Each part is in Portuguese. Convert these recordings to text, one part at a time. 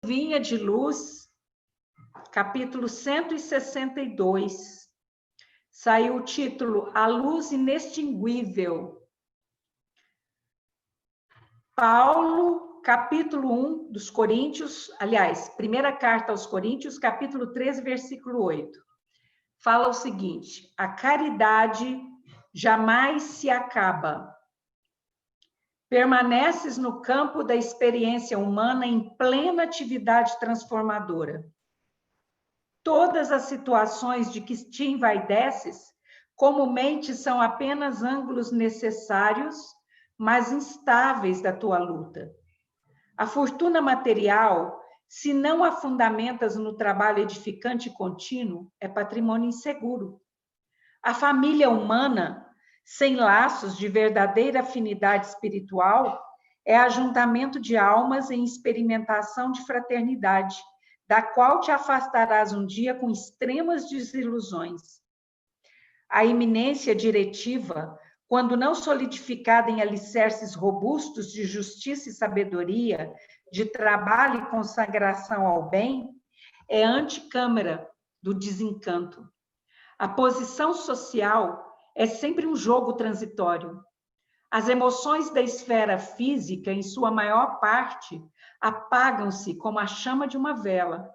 Vinha de Luz, capítulo 162. Saiu o título A Luz Inextinguível. Paulo, capítulo 1 dos Coríntios, aliás, primeira carta aos Coríntios, capítulo 13, versículo 8. Fala o seguinte: a caridade jamais se acaba. Permaneces no campo da experiência humana em plena atividade transformadora. Todas as situações de que te envaideces, comumente são apenas ângulos necessários, mas instáveis da tua luta. A fortuna material, se não a fundamentas no trabalho edificante e contínuo, é patrimônio inseguro. A família humana, sem laços de verdadeira afinidade espiritual, é ajuntamento de almas em experimentação de fraternidade, da qual te afastarás um dia com extremas desilusões. A iminência diretiva, quando não solidificada em alicerces robustos de justiça e sabedoria, de trabalho e consagração ao bem, é anticâmara do desencanto. A posição social é sempre um jogo transitório. As emoções da esfera física, em sua maior parte, apagam-se como a chama de uma vela.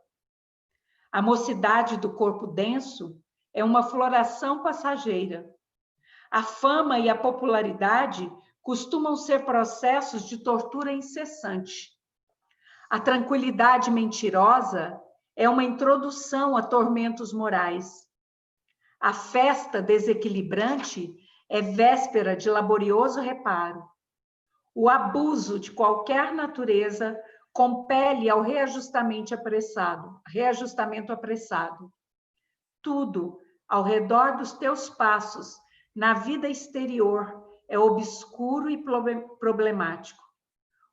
A mocidade do corpo denso é uma floração passageira. A fama e a popularidade costumam ser processos de tortura incessante. A tranquilidade mentirosa é uma introdução a tormentos morais. A festa desequilibrante é véspera de laborioso reparo. O abuso de qualquer natureza compele ao reajustamento apressado. Tudo ao redor dos teus passos, na vida exterior, é obscuro e problemático.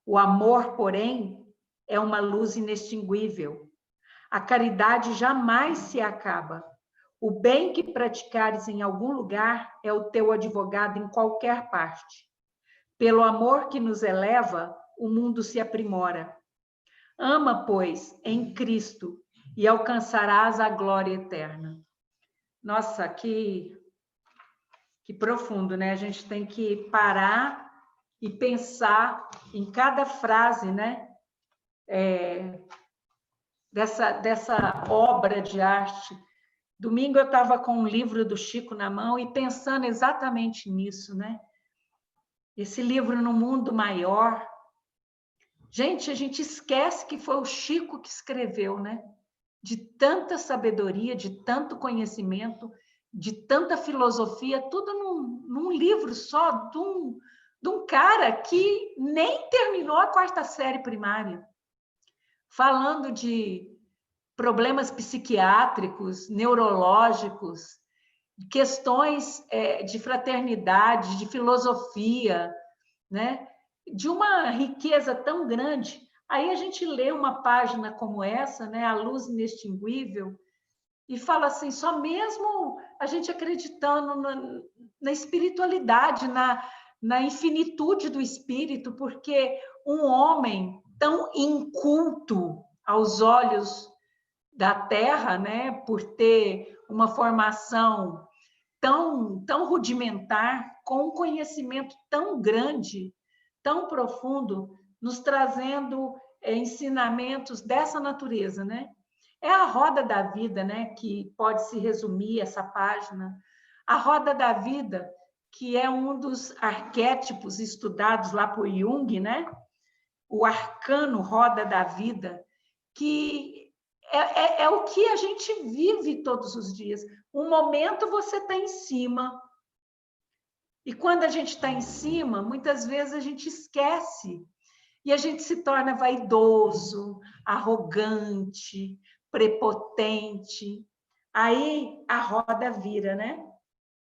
O amor, porém, é uma luz inextinguível. A caridade jamais se acaba. O bem que praticares em algum lugar é o teu advogado em qualquer parte. Pelo amor que nos eleva, o mundo se aprimora. Ama, pois, em Cristo, e alcançarás a glória eterna. Nossa, que profundo, né? A gente tem que parar e pensar em cada frase, né? Dessa obra de arte. Domingo eu estava com um livro do Chico na mão e pensando exatamente nisso, né? Esse livro No Mundo Maior. Gente, a gente esquece que foi o Chico que escreveu, né? De tanta sabedoria, de tanto conhecimento, de tanta filosofia, tudo num livro só, de um cara que nem terminou a 4ª série primária. Falando de problemas psiquiátricos, neurológicos, questões de fraternidade, de filosofia, né? De uma riqueza tão grande. Aí a gente lê uma página como essa, né? A Luz Inextinguível, e fala assim, só mesmo a gente acreditando na espiritualidade, na infinitude do espírito, porque um homem tão inculto aos olhos da Terra, né, por ter uma formação tão rudimentar, com um conhecimento tão grande, tão profundo, nos trazendo ensinamentos dessa natureza, né? É a roda da vida, né, que pode se resumir essa página. A roda da vida, que é um dos arquétipos estudados lá por Jung, né? O arcano roda da vida, que é o que a gente vive todos os dias. Um momento você está em cima, e quando a gente está em cima, muitas vezes a gente esquece, e a gente se torna vaidoso, arrogante, prepotente. Aí a roda vira, né?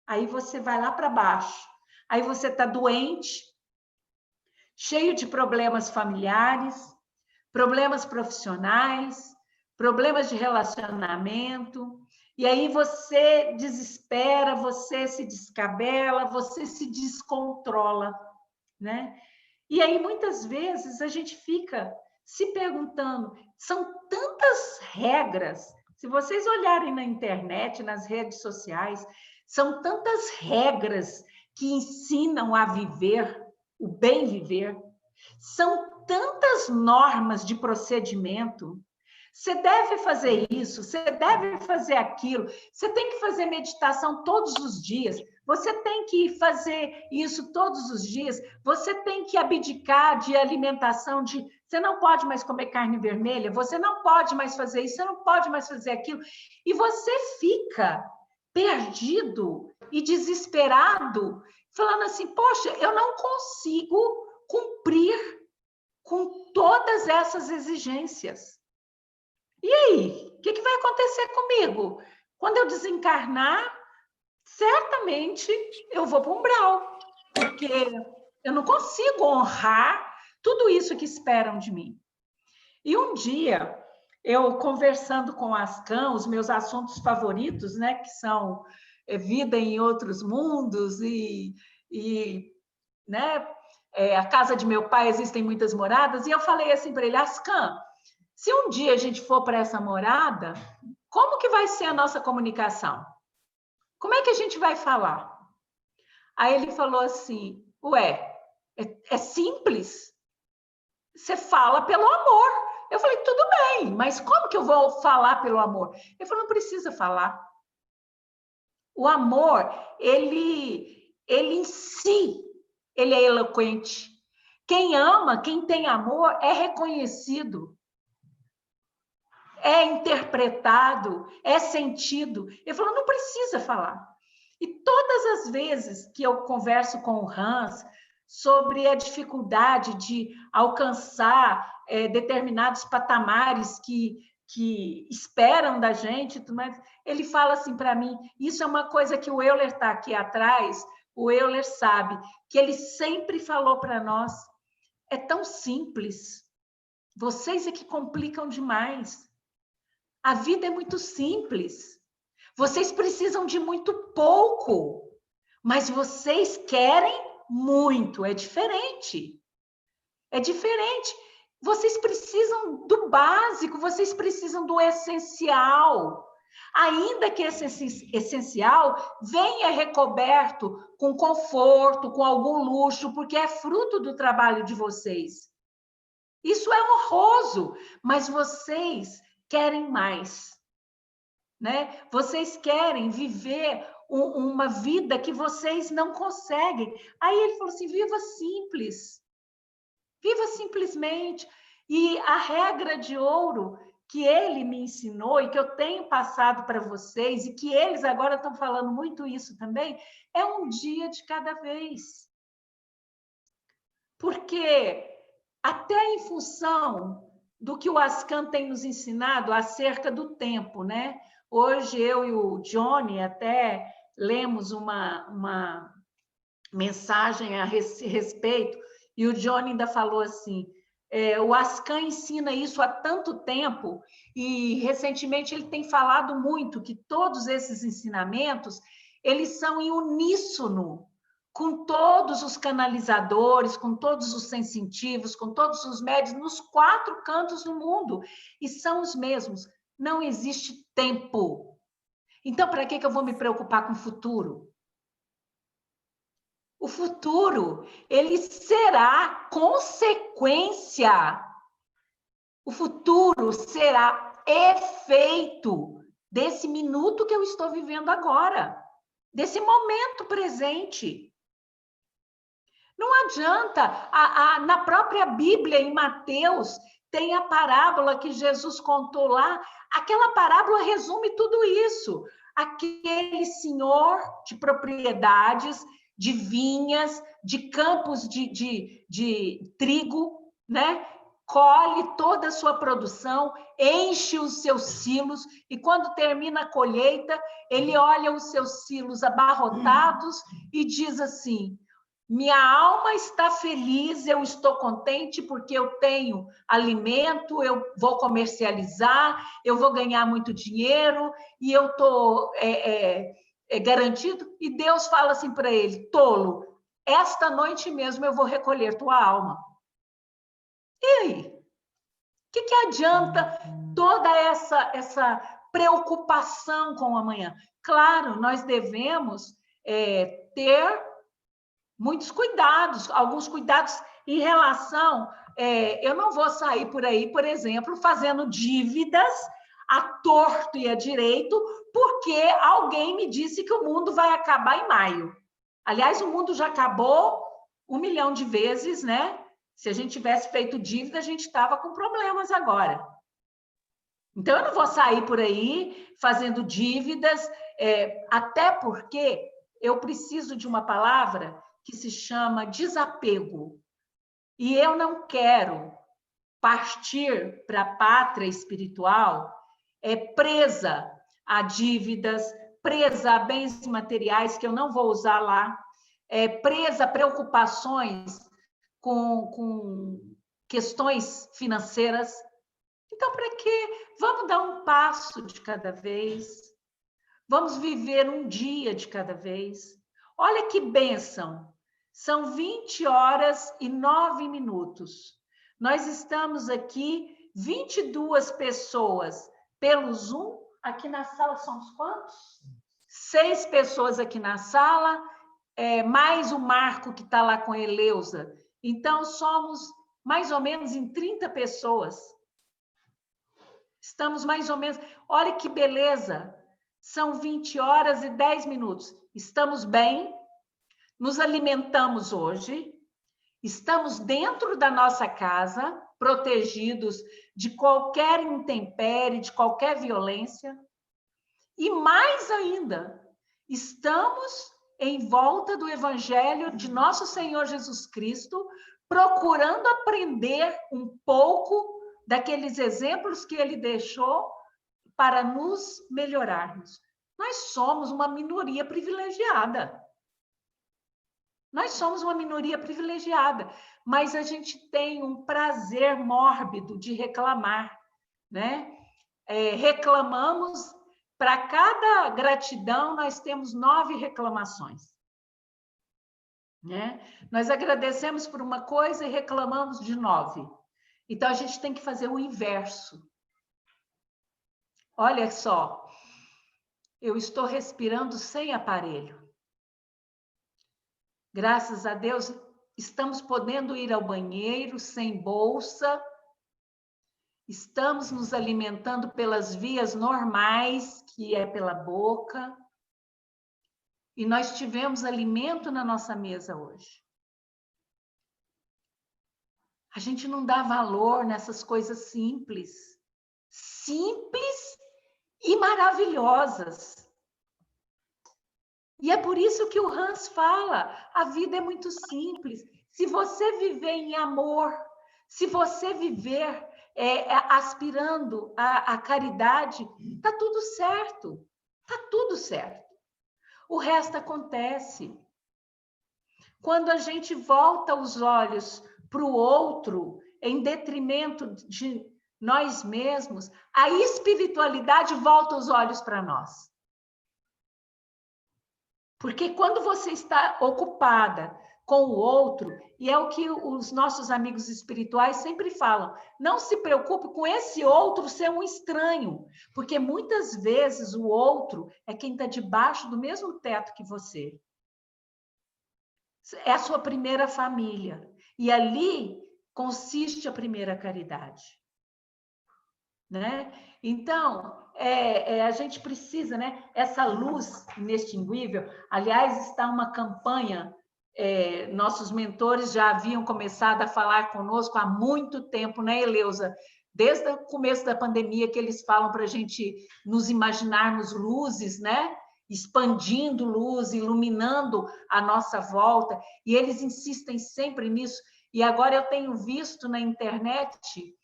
Aí você vai lá para baixo. Aí você está doente, cheio de problemas familiares, problemas profissionais, problemas de relacionamento, e aí você desespera, você se descabela, você se descontrola, né? E aí muitas vezes a gente fica se perguntando, São tantas regras. Se vocês olharem na internet, nas redes sociais, são tantas regras que ensinam a viver, o bem viver. São tantas normas de procedimento. Você deve fazer isso, você deve fazer aquilo, você tem que fazer meditação todos os dias, você tem que fazer isso todos os dias, você tem que abdicar de alimentação, você não pode mais comer carne vermelha, você não pode mais fazer isso, você não pode mais fazer aquilo, e você fica perdido e desesperado, falando assim, poxa, eu não consigo cumprir com todas essas exigências. E aí, o que vai acontecer comigo? Quando eu desencarnar, certamente eu vou para o umbral, porque eu não consigo honrar tudo isso que esperam de mim. E um dia, eu conversando com a Ascan, os meus assuntos favoritos, né, que são vida em outros mundos né, a casa de meu pai existem muitas moradas, e eu falei assim para ele, Ascan, se um dia a gente for para essa morada, como que vai ser a nossa comunicação? Como é que a gente vai falar? Aí ele falou assim, ué, é simples. Você fala pelo amor. Eu falei, tudo bem, mas como que eu vou falar pelo amor? Ele falou, não precisa falar. O amor, ele em si, ele é eloquente. Quem ama, quem tem amor, é reconhecido. É interpretado, é sentido. Ele falou, não precisa falar. E todas as vezes que eu converso com o Hans sobre a dificuldade de alcançar determinados patamares que esperam da gente, ele fala assim para mim, isso é uma coisa que o Euler está aqui atrás, o Euler sabe, que ele sempre falou para nós, é tão simples, vocês é que complicam demais. A vida é muito simples. Vocês precisam de muito pouco, mas vocês querem muito. É diferente. É diferente. Vocês precisam do básico, vocês precisam do essencial. Ainda que esse essencial venha recoberto com conforto, com algum luxo, porque é fruto do trabalho de vocês. Isso é honroso, mas vocês querem mais, né? Vocês querem viver uma vida que vocês não conseguem. Aí ele falou assim, viva simples, viva simplesmente. E a regra de ouro que ele me ensinou e que eu tenho passado para vocês e que eles agora estão falando muito isso também, é um dia de cada vez. Porque até em função do que o Ascan tem nos ensinado acerca do tempo, né? Hoje eu e o Johnny até lemos uma mensagem a respeito e o Johnny ainda falou assim, o Ascan ensina isso há tanto tempo e recentemente ele tem falado muito que todos esses ensinamentos, eles são em uníssono com todos os canalizadores, com todos os sensitivos, com todos os médios, nos 4 cantos do mundo. E são os mesmos. Não existe tempo. Então, para que eu vou me preocupar com o futuro? O futuro, ele será consequência. O futuro será efeito desse minuto que eu estou vivendo agora, desse momento presente. Não adianta, na própria Bíblia, em Mateus, tem a parábola que Jesus contou lá, aquela parábola resume tudo isso. Aquele senhor de propriedades, de vinhas, de campos de trigo, né? Colhe toda a sua produção, enche os seus silos, e quando termina a colheita, ele olha os seus silos abarrotados e diz assim, minha alma está feliz, eu estou contente porque eu tenho alimento, eu vou comercializar, eu vou ganhar muito dinheiro e eu estou garantido. E Deus fala assim para ele, tolo, esta noite mesmo eu vou recolher tua alma. E aí? O Que adianta toda essa preocupação com o amanhã? Claro, nós devemos ter muitos cuidados, alguns cuidados em relação... eu não vou sair por aí, por exemplo, fazendo dívidas à torto e à direito, porque alguém me disse que o mundo vai acabar em maio. Aliás, o mundo já acabou 1 milhão de vezes, né? Se a gente tivesse feito dívida, a gente estava com problemas agora. Então, eu não vou sair por aí fazendo dívidas, até porque eu preciso de uma palavra que se chama desapego. E eu não quero partir para a pátria espiritual presa a dívidas, presa a bens materiais que eu não vou usar lá, presa a preocupações com questões financeiras. Então, para quê? Vamos dar um passo de cada vez. Vamos viver um dia de cada vez. Olha que bênção! São 20h09. Nós estamos aqui, 22 pessoas pelo Zoom. Aqui na sala somos quantos? 6 pessoas aqui na sala, mais o Marco que está lá com a Eleusa. Então, somos mais ou menos em 30 pessoas. Estamos mais ou menos... Olha que beleza! São 20h10. Estamos bem, nos alimentamos hoje, estamos dentro da nossa casa, protegidos de qualquer intempérie, de qualquer violência. E mais ainda, estamos em volta do Evangelho de nosso Senhor Jesus Cristo, procurando aprender um pouco daqueles exemplos que ele deixou para nos melhorarmos. Nós somos uma minoria privilegiada. Nós somos uma minoria privilegiada, mas a gente tem um prazer mórbido de reclamar, né? Reclamamos, para cada gratidão, nós temos 9 reclamações. Né? Nós agradecemos por uma coisa e reclamamos de 9. Então, a gente tem que fazer o inverso. Olha só, eu estou respirando sem aparelho. Graças a Deus, estamos podendo ir ao banheiro sem bolsa, estamos nos alimentando pelas vias normais, que é pela boca, e nós tivemos alimento na nossa mesa hoje. A gente não dá valor nessas coisas simples e maravilhosas. E é por isso que o Hans fala, a vida é muito simples. Se você viver em amor, se você viver aspirando à caridade, está tudo certo. Está tudo certo. O resto acontece. Quando a gente volta os olhos para o outro, em detrimento de nós mesmos, a espiritualidade volta os olhos para nós. Porque quando você está ocupada com o outro, e é o que os nossos amigos espirituais sempre falam, não se preocupe com esse outro ser um estranho, porque muitas vezes o outro é quem está debaixo do mesmo teto que você. É a sua primeira família. E ali consiste a primeira caridade. Né? Então, a gente precisa, né? Essa luz inextinguível. Aliás, está uma campanha, nossos mentores já haviam começado a falar conosco há muito tempo, né, Eleusa? Desde o começo da pandemia que eles falam para a gente nos imaginarmos luzes, né? Expandindo luz, iluminando a nossa volta, e eles insistem sempre nisso. E agora eu tenho visto na internet,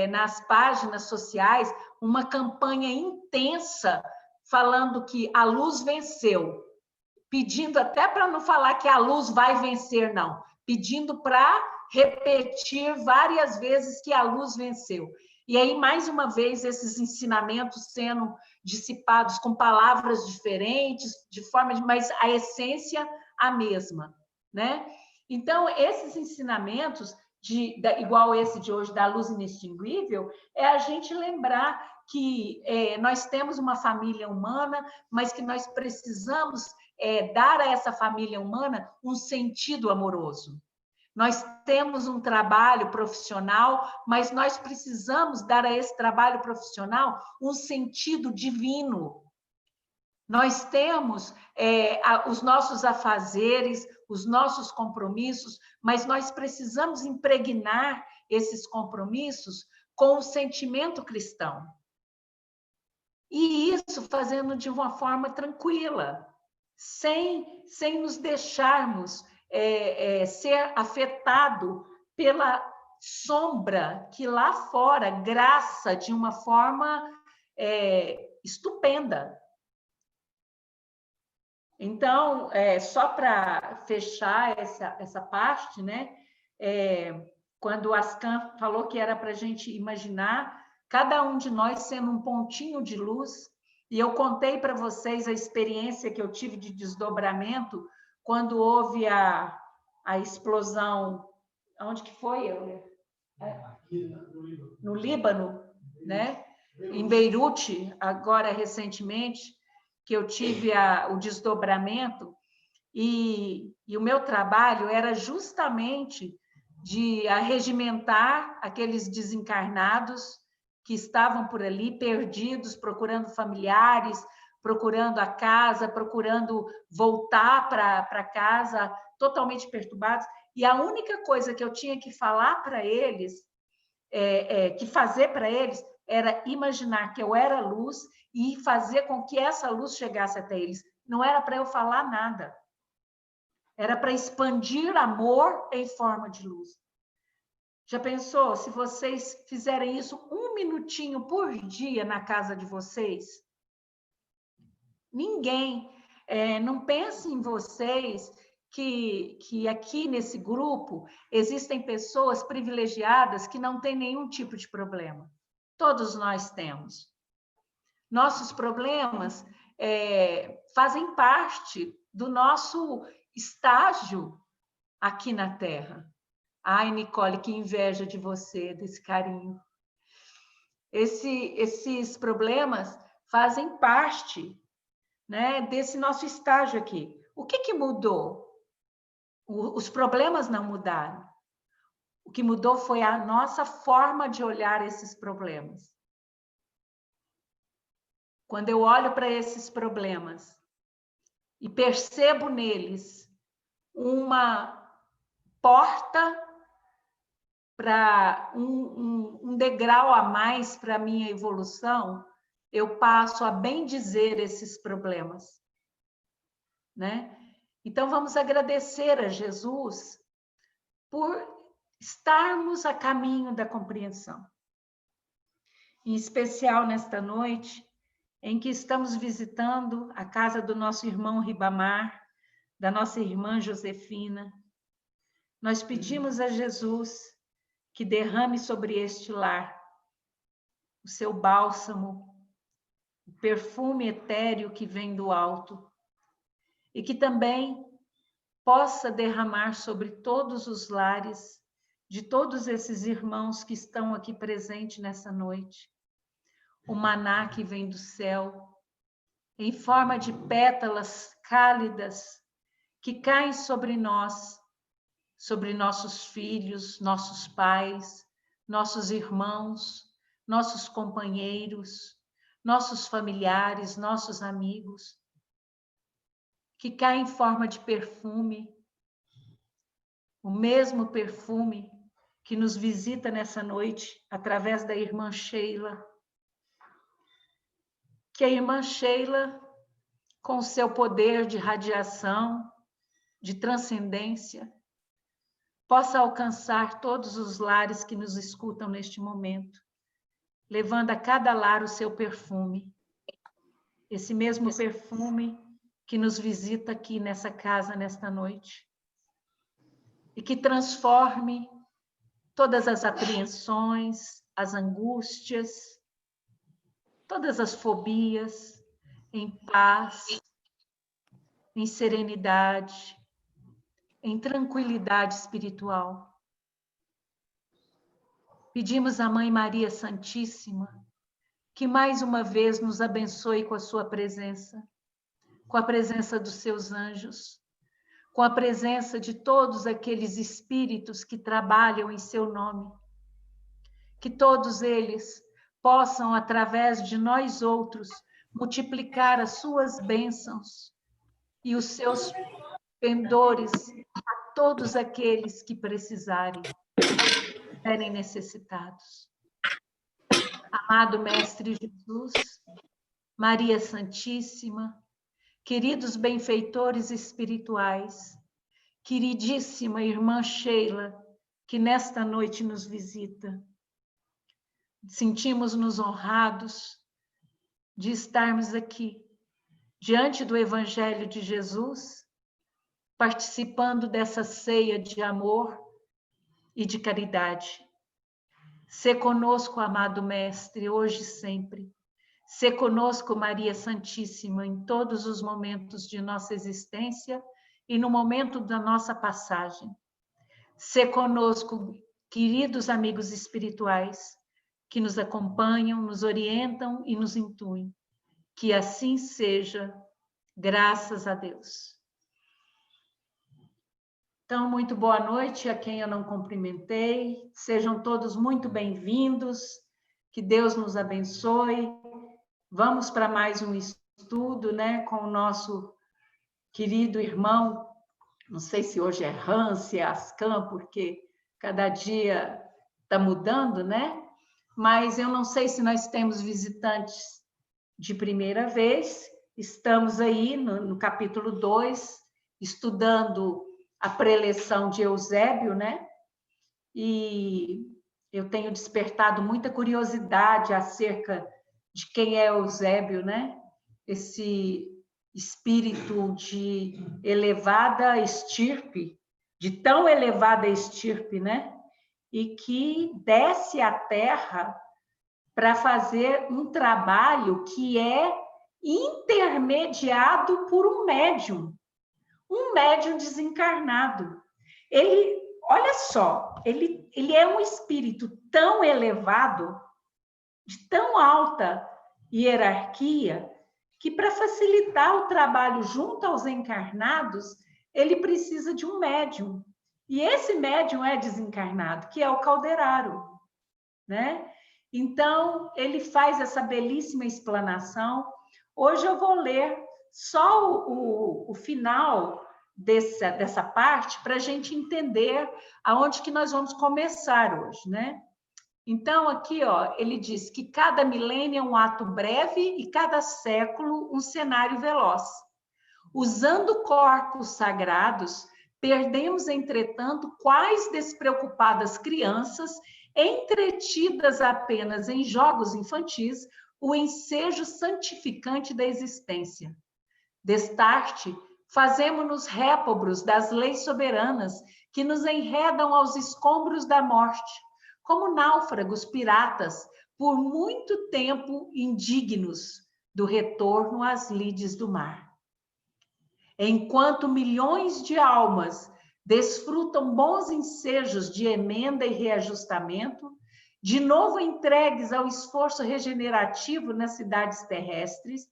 nas páginas sociais, uma campanha intensa falando que a luz venceu, pedindo até para não falar que a luz vai vencer, não, pedindo para repetir várias vezes que a luz venceu. E aí, mais uma vez, esses ensinamentos sendo dissipados com palavras diferentes, mas a essência a mesma, né? Então, esses ensinamentos, igual esse de hoje, da luz inextinguível, é a gente lembrar que nós temos uma família humana, mas que nós precisamos dar a essa família humana um sentido amoroso. Nós temos um trabalho profissional, mas nós precisamos dar a esse trabalho profissional um sentido divino. Nós temos os nossos afazeres, os nossos compromissos, mas nós precisamos impregnar esses compromissos com o sentimento cristão. E isso fazendo de uma forma tranquila, sem nos deixarmos ser afetado pela sombra que lá fora graça de uma forma estupenda. Então, só para fechar essa parte, né? Quando o Ascan falou que era para a gente imaginar cada um de nós sendo um pontinho de luz, e eu contei para vocês a experiência que eu tive de desdobramento quando houve a explosão. Onde que foi, Euler? No Líbano, né? Em Beirute, agora recentemente, que eu tive o desdobramento, e o meu trabalho era justamente de arregimentar aqueles desencarnados que estavam por ali, perdidos, procurando familiares, procurando a casa, procurando voltar para casa, totalmente perturbados. E a única coisa que eu tinha que falar para eles, que fazer para eles, era imaginar que eu era luz e fazer com que essa luz chegasse até eles. Não era para eu falar nada. Era para expandir amor em forma de luz. Já pensou se vocês fizerem isso 1 minutinho por dia na casa de vocês? Ninguém. Não pense em vocês que aqui nesse grupo existem pessoas privilegiadas que não têm nenhum tipo de problema. Todos nós temos. Nossos problemas fazem parte do nosso estágio aqui na Terra. Ai, Nicole, que inveja de você, desse carinho. Esses problemas fazem parte, né, desse nosso estágio aqui. O que mudou? Os problemas não mudaram. O que mudou foi a nossa forma de olhar esses problemas. Quando eu olho para esses problemas e percebo neles uma porta para um degrau a mais para a minha evolução, eu passo a bendizer esses problemas, né? Então, vamos agradecer a Jesus por estarmos a caminho da compreensão. Em especial nesta noite, em que estamos visitando a casa do nosso irmão Ribamar, da nossa irmã Josefina, nós pedimos a Jesus que derrame sobre este lar o seu bálsamo, o perfume etéreo que vem do alto, e que também possa derramar sobre todos os lares de todos esses irmãos que estão aqui presentes nessa noite, o maná que vem do céu, em forma de pétalas cálidas que caem sobre nós, sobre nossos filhos, nossos pais, nossos irmãos, nossos companheiros, nossos familiares, nossos amigos, que caem em forma de perfume, o mesmo perfume que nos visita nessa noite através da irmã Sheila. Que a irmã Sheila, com seu poder de radiação, de transcendência, possa alcançar todos os lares que nos escutam neste momento, levando a cada lar o seu perfume. Esse mesmo perfume que nos visita aqui nessa casa, nesta noite. E que transforme todas as apreensões, as angústias, todas as fobias em paz, em serenidade, em tranquilidade espiritual. Pedimos à Mãe Maria Santíssima que mais uma vez nos abençoe com a sua presença, com a presença dos seus anjos, com a presença de todos aqueles espíritos que trabalham em seu nome. Que todos eles possam, através de nós outros, multiplicar as suas bênçãos e os seus pendores a todos aqueles que precisarem, estiverem necessitados. Amado Mestre Jesus, Maria Santíssima, queridos benfeitores espirituais, queridíssima irmã Sheila, que nesta noite nos visita, sentimos-nos honrados de estarmos aqui, diante do Evangelho de Jesus, participando dessa ceia de amor e de caridade. Sê conosco, amado Mestre, hoje e sempre. Sê conosco, Maria Santíssima, em todos os momentos de nossa existência e no momento da nossa passagem. Sê conosco, queridos amigos espirituais, que nos acompanham, nos orientam e nos intuem. Que assim seja, graças a Deus. Então, muito boa noite a quem eu não cumprimentei. Sejam todos muito bem-vindos. Que Deus nos abençoe. Vamos para mais um estudo, né, com o nosso querido irmão. Não sei se hoje é Hans, se é Ascan, porque cada dia está mudando, né? Mas eu não sei se nós temos visitantes de primeira vez. Estamos aí no capítulo 2, estudando a preleção de Eusébio, né? E eu tenho despertado muita curiosidade acerca de quem é Eusébio, né? Esse espírito de elevada estirpe, de tão elevada estirpe, né? E que desce à Terra para fazer um trabalho que é intermediado por um médium desencarnado. Ele, olha só, ele é um espírito tão elevado, de tão alta hierarquia, que para facilitar o trabalho junto aos encarnados, ele precisa de um médium. E esse médium é desencarnado, que é o Calderaro, né? Então, ele faz essa belíssima explanação. Hoje eu vou ler só o final dessa parte para a gente entender aonde que nós vamos começar hoje, né? Então, aqui, ó, ele diz que cada milênio é um ato breve e cada século um cenário veloz. Usando corpos sagrados, perdemos, entretanto, quais despreocupadas crianças, entretidas apenas em jogos infantis, o ensejo santificante da existência. Destarte, fazemo-nos répobros das leis soberanas que nos enredam aos escombros da morte, como náufragos piratas, por muito tempo indignos do retorno às lides do mar. Enquanto milhões de almas desfrutam bons ensejos de emenda e reajustamento, de novo entregues ao esforço regenerativo nas cidades terrestres,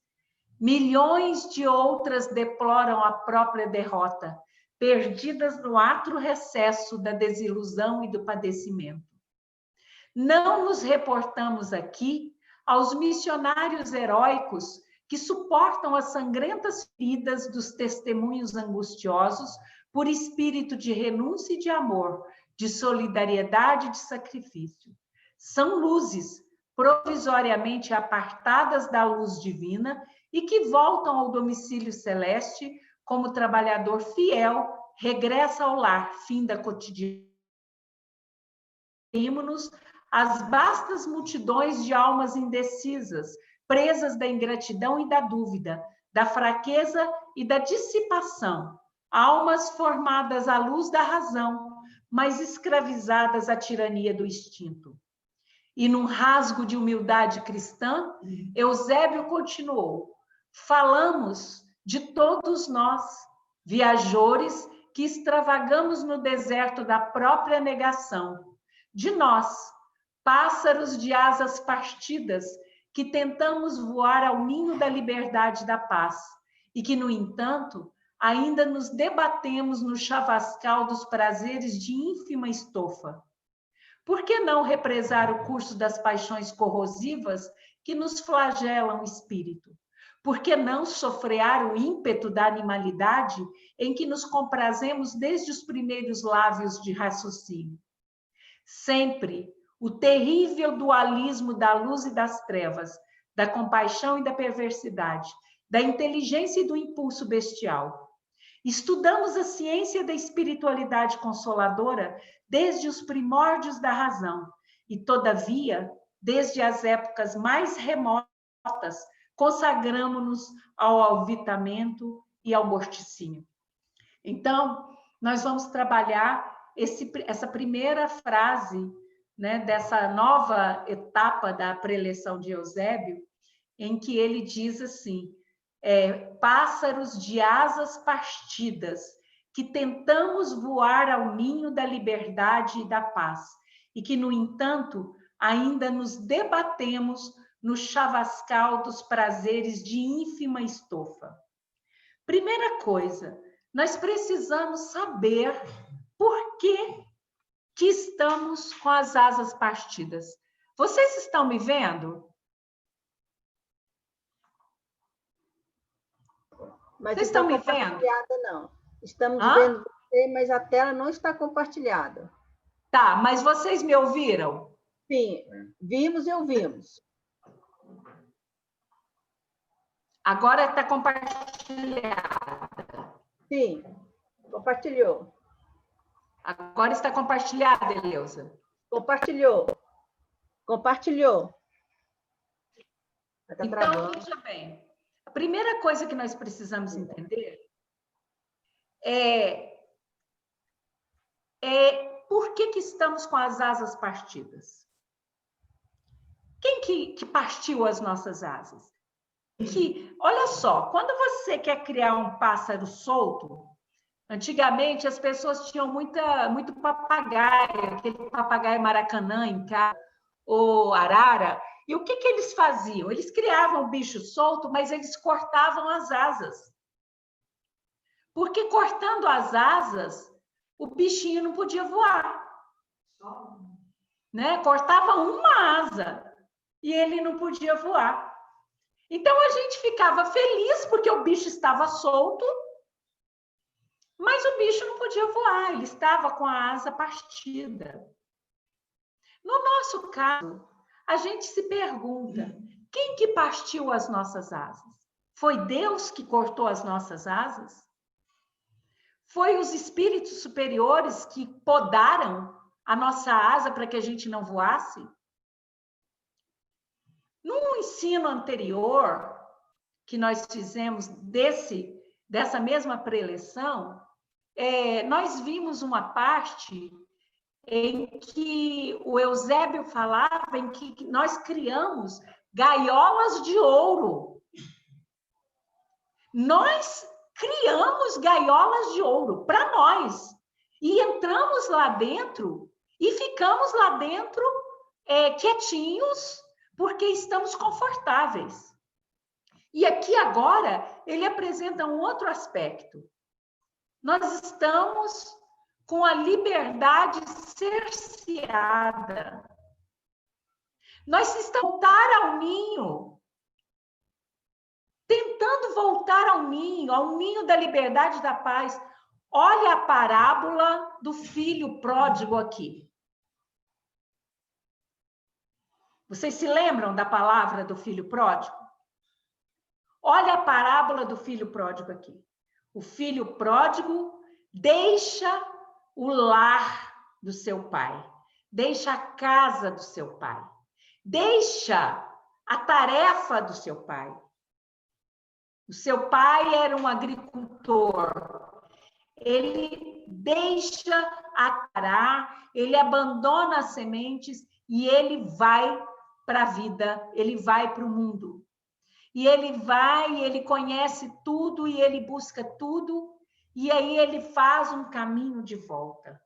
milhões de outras deploram a própria derrota, perdidas no atro recesso da desilusão e do padecimento. Não nos reportamos aqui aos missionários heróicos que suportam as sangrentas feridas dos testemunhos angustiosos por espírito de renúncia e de amor, de solidariedade e de sacrifício. São luzes provisoriamente apartadas da luz divina e que voltam ao domicílio celeste como trabalhador fiel, regressa ao lar, fim da cotidiana. Unimos-nos às vastas multidões de almas indecisas, presas da ingratidão e da dúvida, da fraqueza e da dissipação, almas formadas à luz da razão, mas escravizadas à tirania do instinto. E num rasgo de humildade cristã, Eusébio continuou: falamos de todos nós, viajores que extravagamos no deserto da própria negação, de nós, pássaros de asas partidas, que tentamos voar ao ninho da liberdade e da paz, e que, no entanto, ainda nos debatemos no chavascal dos prazeres de ínfima estofa. Por que não represar o curso das paixões corrosivas que nos flagelam o espírito? Por que não sofrear o ímpeto da animalidade em que nos comprazemos desde os primeiros lábios de raciocínio? Sempre o terrível dualismo da luz e das trevas, da compaixão e da perversidade, da inteligência e do impulso bestial. Estudamos a ciência da espiritualidade consoladora desde os primórdios da razão e, todavia, desde as épocas mais remotas, consagramo-nos ao alvitamento e ao morticínio. Então, nós vamos trabalhar essa primeira frase, né, dessa nova etapa da preleção de Eusébio, em que ele diz assim: pássaros de asas partidas, que tentamos voar ao ninho da liberdade e da paz, e que, no entanto, ainda nos debatemos no chavascal dos prazeres de ínfima estofa. Primeira coisa, nós precisamos saber por que estamos com as asas partidas. Vocês estão me vendo? Mas vocês estão me vendo? Não. Estamos vendo você, mas a tela não está compartilhada. Tá, mas vocês me ouviram? Sim, vimos e ouvimos. Agora está compartilhada. Sim, compartilhou. Agora está compartilhada, Eleusa. Compartilhou. Compartilhou. Então, veja bem. A primeira coisa que nós precisamos entender é por que estamos com as asas partidas. Quem que partiu as nossas asas? Olha só, quando você quer criar um pássaro solto, antigamente as pessoas tinham muito papagaio, aquele papagaio maracanã em casa, ou arara, e o que eles faziam? Eles criavam o bicho solto, mas eles cortavam as asas. Porque cortando as asas, o bichinho não podia voar. Né? Cortava uma asa e ele não podia voar. Então, a gente ficava feliz porque o bicho estava solto, mas o bicho não podia voar, ele estava com a asa partida. No nosso caso, a gente se pergunta, quem que partiu as nossas asas? Foi Deus que cortou as nossas asas? Foi os espíritos superiores que podaram a nossa asa para que a gente não voasse? No ensino anterior, que nós fizemos dessa mesma preleção, nós vimos uma parte em que o Eusébio falava em que nós criamos gaiolas de ouro. Nós criamos gaiolas de ouro para nós. E entramos lá dentro e ficamos lá dentro quietinhos, porque estamos confortáveis. E aqui agora ele apresenta um outro aspecto. Nós estamos com a liberdade cerceada. Nós estamos voltar ao ninho, tentando voltar ao ninho da liberdade e da paz. Olha a parábola do filho pródigo aqui. Vocês se lembram da palavra do filho pródigo? Olha a parábola do filho pródigo aqui. O filho pródigo deixa o lar do seu pai, deixa a casa do seu pai, deixa a tarefa do seu pai. O seu pai era um agricultor. Ele deixa arar, ele abandona as sementes e ele vai para a vida, ele vai para o mundo. E ele conhece tudo e ele busca tudo, e aí ele faz um caminho de volta.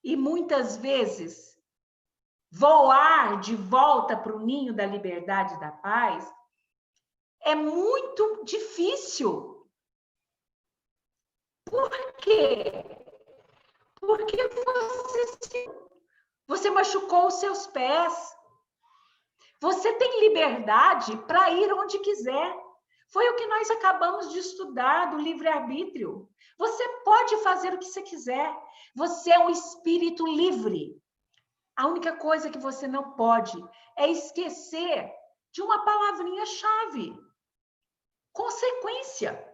E muitas vezes voar de volta para o ninho da liberdade e da paz, é muito difícil. Por quê? Porque você machucou os seus pés. Você tem liberdade para ir onde quiser. Foi o que nós acabamos de estudar do livre-arbítrio. Você pode fazer o que você quiser. Você é um espírito livre. A única coisa que você não pode é esquecer de uma palavrinha-chave. Consequência.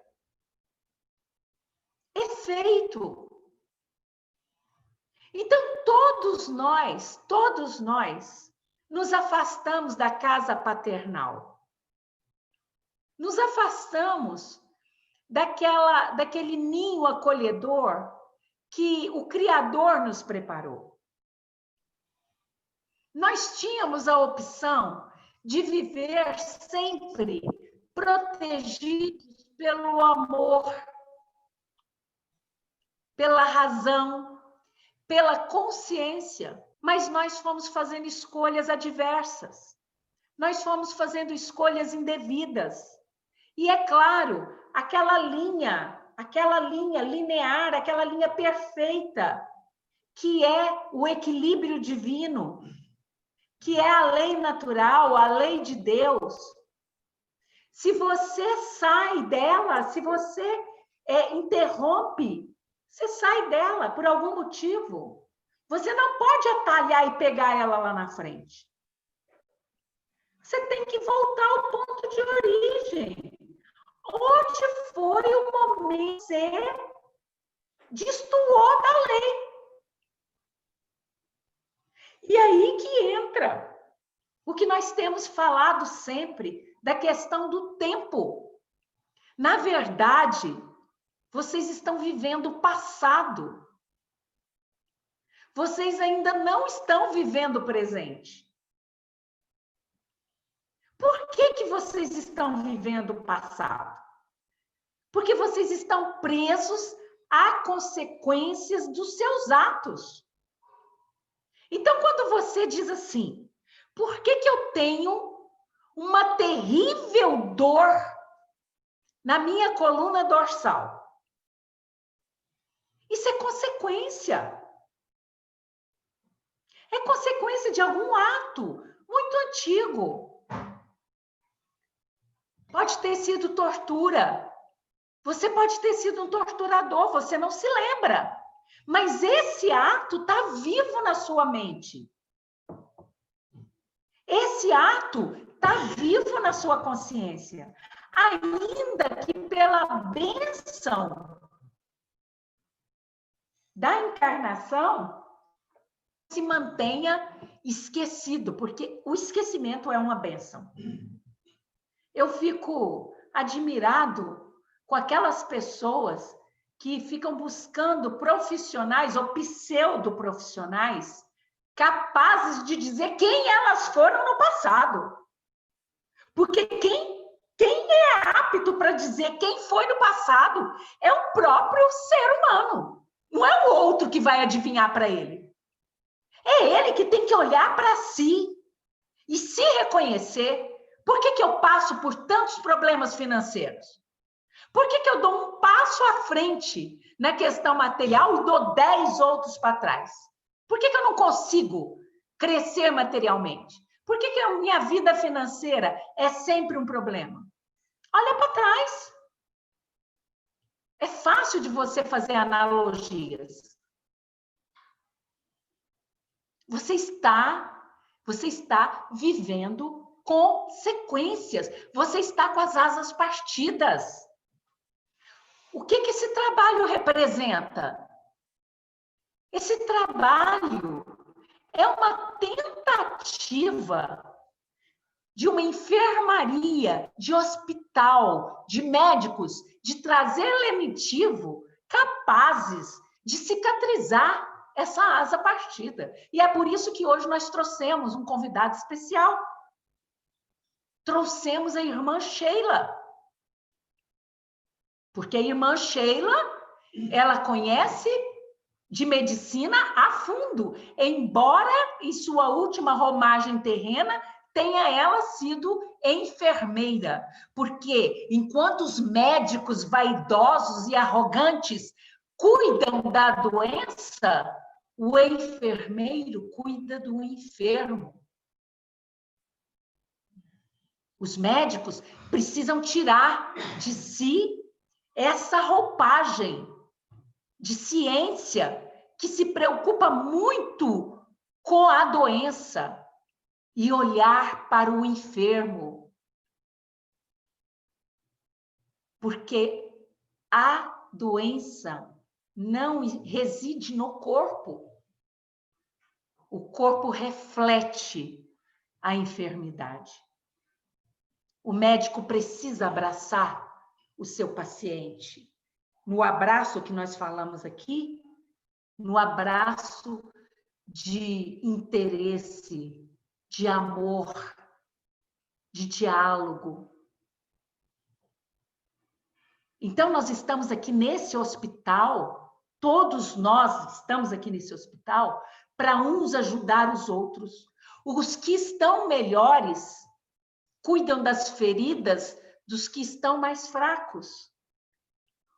Efeito. Então, todos nós nos afastamos da casa paternal. Nos afastamos daquele ninho acolhedor que o Criador nos preparou. Nós tínhamos a opção de viver sempre protegidos pelo amor, pela razão, pela consciência, mas nós fomos fazendo escolhas adversas. Nós fomos fazendo escolhas indevidas. E é claro, aquela linha linear, aquela linha perfeita, que é o equilíbrio divino, que é a lei natural, a lei de Deus. Se você sai dela, se você interrompe, você sai dela por algum motivo. Você não pode atalhar e pegar ela lá na frente. Você tem que voltar ao ponto de origem. Onde foi o momento que você destoou da lei? E aí que entra o que nós temos falado sempre da questão do tempo. Na verdade, vocês estão vivendo o passado. Vocês ainda não estão vivendo o presente. Por que vocês estão vivendo o passado? Porque vocês estão presos a consequências dos seus atos. Então, quando você diz assim, por que eu tenho uma terrível dor na minha coluna dorsal? Isso é consequência. É consequência de algum ato muito antigo. Pode ter sido tortura. Você pode ter sido um torturador, você não se lembra. Mas esse ato está vivo na sua mente. Esse ato está vivo na sua consciência. Ainda que pela bênção da encarnação, se mantenha esquecido, porque o esquecimento é uma bênção. Eu fico admirado com aquelas pessoas que ficam buscando profissionais ou pseudo-profissionais capazes de dizer quem elas foram no passado. Porque quem é apto para dizer quem foi no passado é o próprio ser humano. Não é o outro que vai adivinhar para ele. É ele que tem que olhar para si e se reconhecer. Por que eu passo por tantos problemas financeiros? Por que eu dou um passo à frente na questão material e dou 10 outros para trás? Por que eu não consigo crescer materialmente? Por que a minha vida financeira é sempre um problema? Olha para trás. É fácil de você fazer analogias. Você está vivendo consequências. Você está com as asas partidas. O que esse trabalho representa? Esse trabalho é uma tentativa de uma enfermaria, de hospital, de médicos, de trazer lenitivo capazes de cicatrizar essa asa partida. E é por isso que hoje nós trouxemos um convidado especial. Trouxemos a irmã Sheila. Porque a irmã Sheila, ela conhece de medicina a fundo, embora em sua última romagem terrena tenha ela sido enfermeira, porque enquanto os médicos vaidosos e arrogantes cuidam da doença, o enfermeiro cuida do enfermo. Os médicos precisam tirar de si essa roupagem de ciência que se preocupa muito com a doença e olhar para o enfermo. Porque a doença não reside no corpo. O corpo reflete a enfermidade. O médico precisa abraçar o seu paciente. No abraço que nós falamos aqui, no abraço de interesse, de amor, de diálogo. Então, nós estamos aqui nesse hospital, todos nós estamos aqui nesse hospital, para uns ajudar os outros. Os que estão melhores cuidam das feridas dos que estão mais fracos.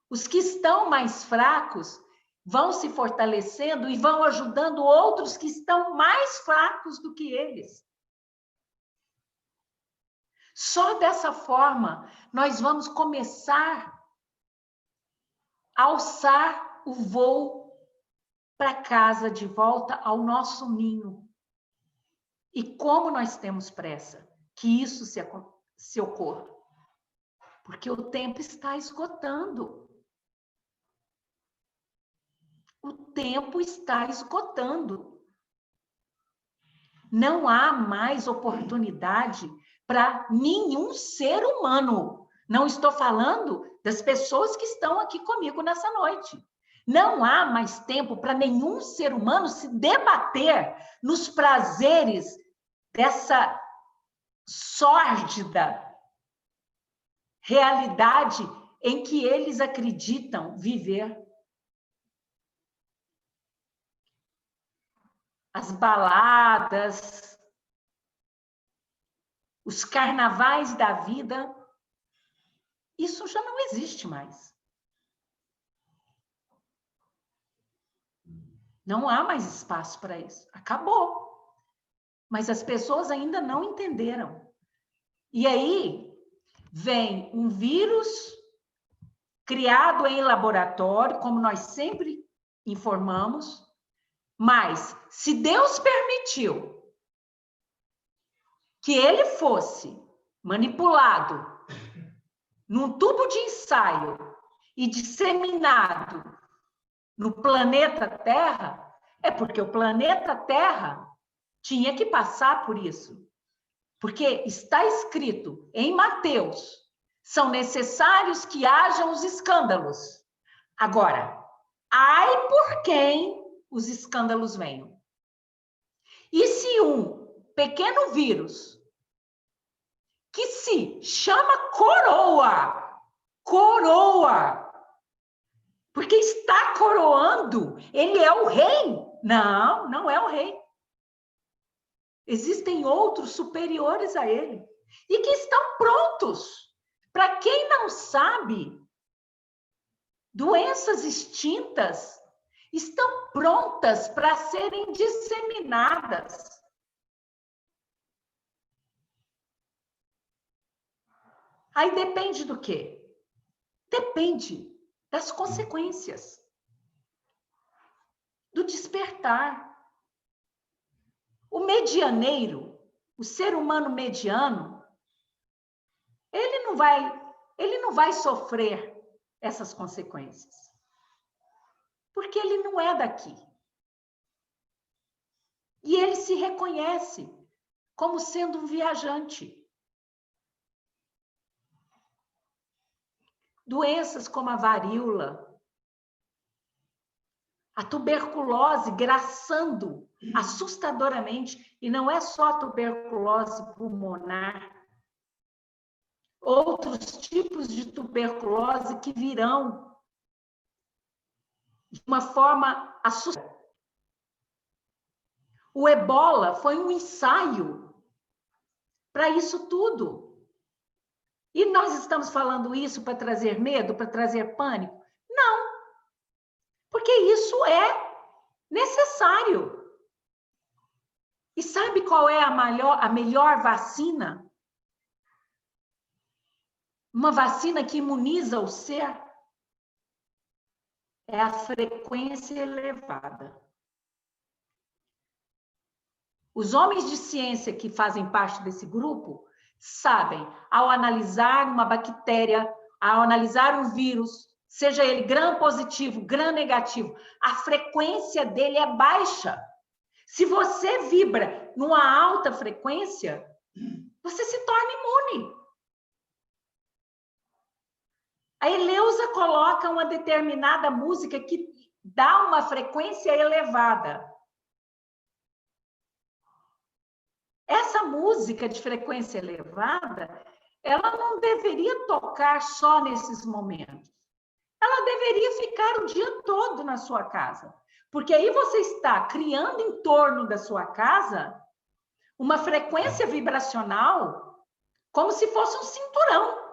Os que estão mais fracos vão se fortalecendo e vão ajudando outros que estão mais fracos do que eles. Só dessa forma, nós vamos começar a alçar o voo para casa, de volta ao nosso ninho. E como nós temos pressa que isso se ocorra? Porque o tempo está esgotando. O tempo está esgotando. Não há mais oportunidade para nenhum ser humano. Não estou falando das pessoas que estão aqui comigo nessa noite. Não há mais tempo para nenhum ser humano se debater nos prazeres dessa sórdida realidade em que eles acreditam viver. As baladas, os carnavais da vida, isso já não existe mais. Não há mais espaço para isso. Acabou. Mas as pessoas ainda não entenderam. E aí vem um vírus criado em laboratório, como nós sempre informamos, mas se Deus permitiu que ele fosse manipulado num tubo de ensaio e disseminado no planeta Terra, é porque o planeta Terra tinha que passar por isso. Porque está escrito em Mateus, são necessários que hajam os escândalos. Agora, ai por quem os escândalos venham. E se um pequeno vírus, que se chama coroa, porque está coroando, ele é o rei? Não, não é o rei. Existem outros superiores a ele e que estão prontos. Para quem não sabe, doenças extintas estão prontas para serem disseminadas. Aí depende do quê? Depende das consequências, do despertar. O medianeiro, o ser humano mediano, ele não vai sofrer essas consequências. Porque ele não é daqui. E ele se reconhece como sendo um viajante. Doenças como a varíola, a tuberculose graçando assustadoramente, e não é só a tuberculose pulmonar, outros tipos de tuberculose que virão. de uma forma assustadora. O Ebola foi um ensaio para isso tudo. E nós estamos falando isso para trazer medo, para trazer pânico? Não. Porque isso é necessário. E sabe qual é a melhor vacina? Uma vacina que imuniza o ser? É a frequência elevada. Os homens de ciência que fazem parte desse grupo sabem, ao analisar uma bactéria, ao analisar um vírus, seja ele gram positivo, gram negativo, a frequência dele é baixa. Se você vibra numa alta frequência, você se torna imune. A Eleusa coloca uma determinada música que dá uma frequência elevada. Essa música de frequência elevada, ela não deveria tocar só nesses momentos. Ela deveria ficar o dia todo na sua casa. Porque aí você está criando em torno da sua casa uma frequência vibracional como se fosse um cinturão.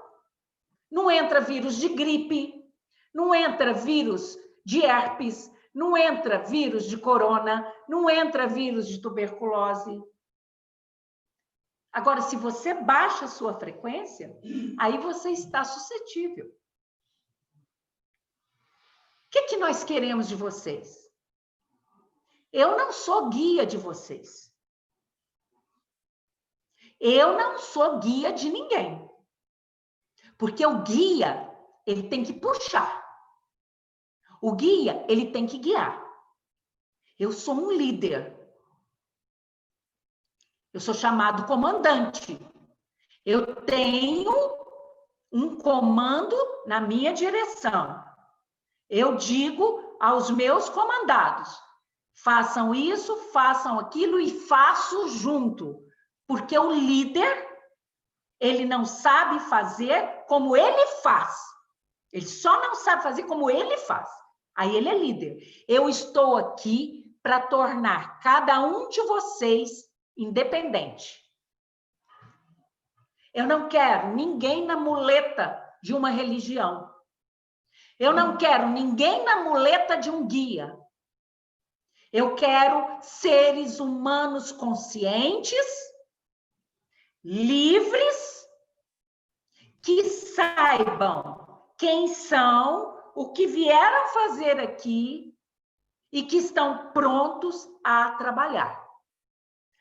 Não entra vírus de gripe, não entra vírus de herpes, não entra vírus de corona, não entra vírus de tuberculose. Agora, se você baixa a sua frequência, aí você está suscetível. O que nós queremos de vocês? Eu não sou guia de vocês. Eu não sou guia de ninguém. Porque o guia, ele tem que puxar. O guia, ele tem que guiar. Eu sou um líder. Eu sou chamado comandante. Eu tenho um comando na minha direção. Eu digo aos meus comandados, façam isso, façam aquilo e faço junto. Porque o líder, ele não sabe fazer como ele faz. Ele só não sabe fazer como ele faz. Aí ele é líder. Eu estou aqui para tornar cada um de vocês independente. Eu não quero ninguém na muleta de uma religião. Eu não quero ninguém na muleta de um guia. Eu quero seres humanos conscientes, livres, que saibam quem são, o que vieram fazer aqui e que estão prontos a trabalhar.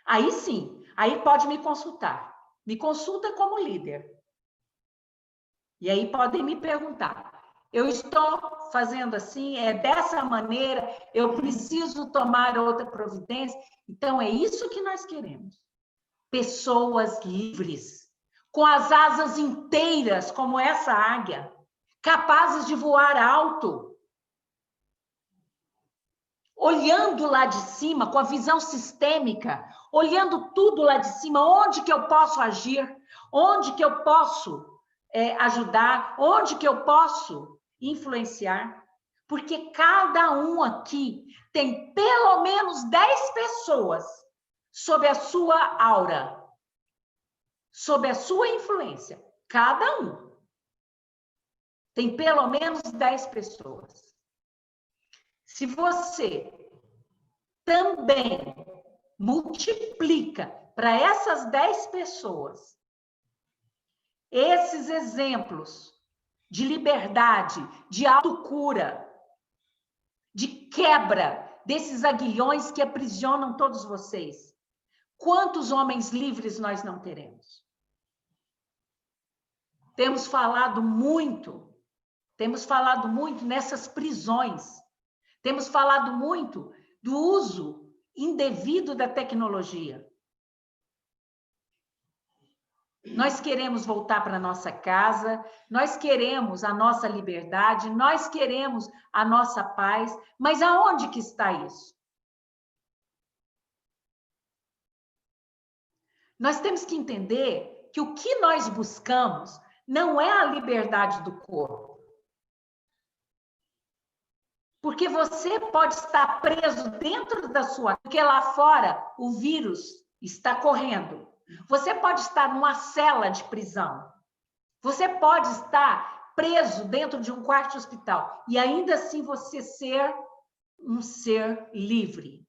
Aí sim, aí pode me consultar. Me consulta como líder. E aí podem me perguntar. Eu estou fazendo assim, é dessa maneira, eu preciso tomar outra providência. Então, é isso que nós queremos. Pessoas livres, com as asas inteiras, como essa águia, capazes de voar alto, olhando lá de cima, com a visão sistêmica, olhando tudo lá de cima, onde que eu posso agir, onde que eu posso ajudar, onde que eu posso influenciar, porque cada um aqui tem pelo menos 10 pessoas sob a sua aura, sob a sua influência, cada um. Tem pelo menos 10 pessoas. Se você também multiplica para essas 10 pessoas esses exemplos de liberdade, de autocura, de quebra desses aguilhões que aprisionam todos vocês, quantos homens livres nós não teremos? Temos falado muito nessas prisões. Temos falado muito do uso indevido da tecnologia. Nós queremos voltar para a nossa casa, nós queremos a nossa liberdade, nós queremos a nossa paz, mas aonde que está isso? Nós temos que entender que o que nós buscamos não é a liberdade do corpo. Porque você pode estar preso dentro da sua... Porque lá fora o vírus está correndo. Você pode estar numa cela de prisão. Você pode estar preso dentro de um quarto de hospital. E ainda assim você ser um ser livre.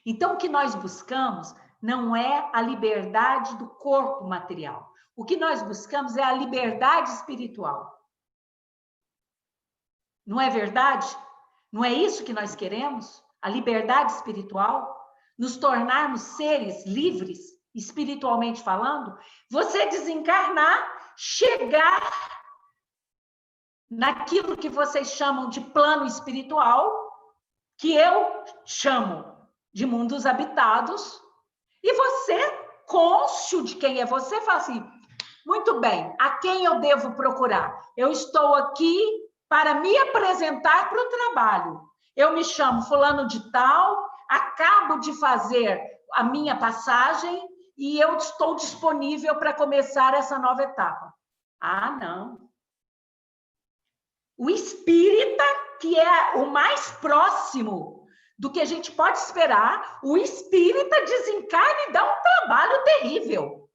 Então, o que nós buscamos não é a liberdade do corpo material. O que nós buscamos é a liberdade espiritual. Não é verdade? Não é isso que nós queremos? A liberdade espiritual? Nos tornarmos seres livres, espiritualmente falando? Você desencarnar, chegar naquilo que vocês chamam de plano espiritual, que eu chamo de mundos habitados, e você, cônscio de quem é você, fala assim, muito bem, a quem eu devo procurar? Eu estou aqui para me apresentar para o trabalho. Eu me chamo fulano de tal, acabo de fazer a minha passagem e eu estou disponível para começar essa nova etapa. Ah, não. O espírita, que é o mais próximo do que a gente pode esperar, o espírita desencarna e dá um trabalho terrível.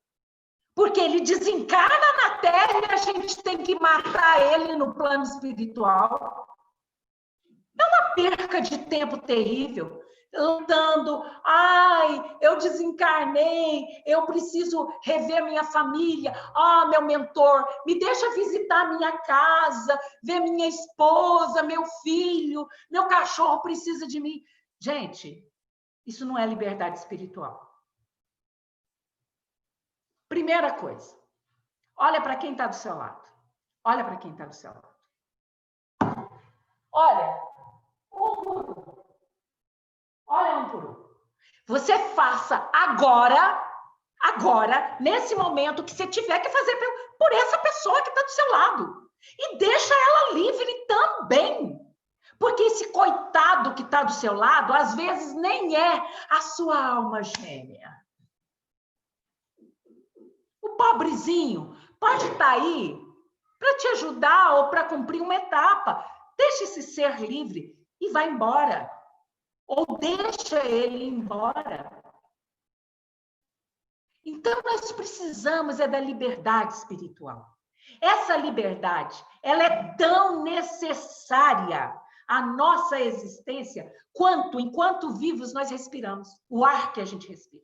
Porque ele desencarna na Terra e a gente tem que matar ele no plano espiritual. É uma perca de tempo terrível. Andando, ai, eu desencarnei, eu preciso rever minha família. Ah, meu mentor, me deixa visitar minha casa, ver minha esposa, meu filho, meu cachorro precisa de mim. Gente, isso não é liberdade espiritual. Primeira coisa, olha para quem está do seu lado. Olha para quem está do seu lado. Olha, um por um. Olha um por um. Você faça agora, nesse momento que você tiver que fazer por essa pessoa que está do seu lado. E deixa ela livre também. Porque esse coitado que está do seu lado, às vezes nem é a sua alma gêmea. O pobrezinho pode estar aí para te ajudar ou para cumprir uma etapa. Deixa esse ser livre e vai embora. Ou deixa ele ir embora. Então, nós precisamos da liberdade espiritual. Essa liberdade, ela é tão necessária à nossa existência quanto, enquanto vivos, nós respiramos. O ar que a gente respira.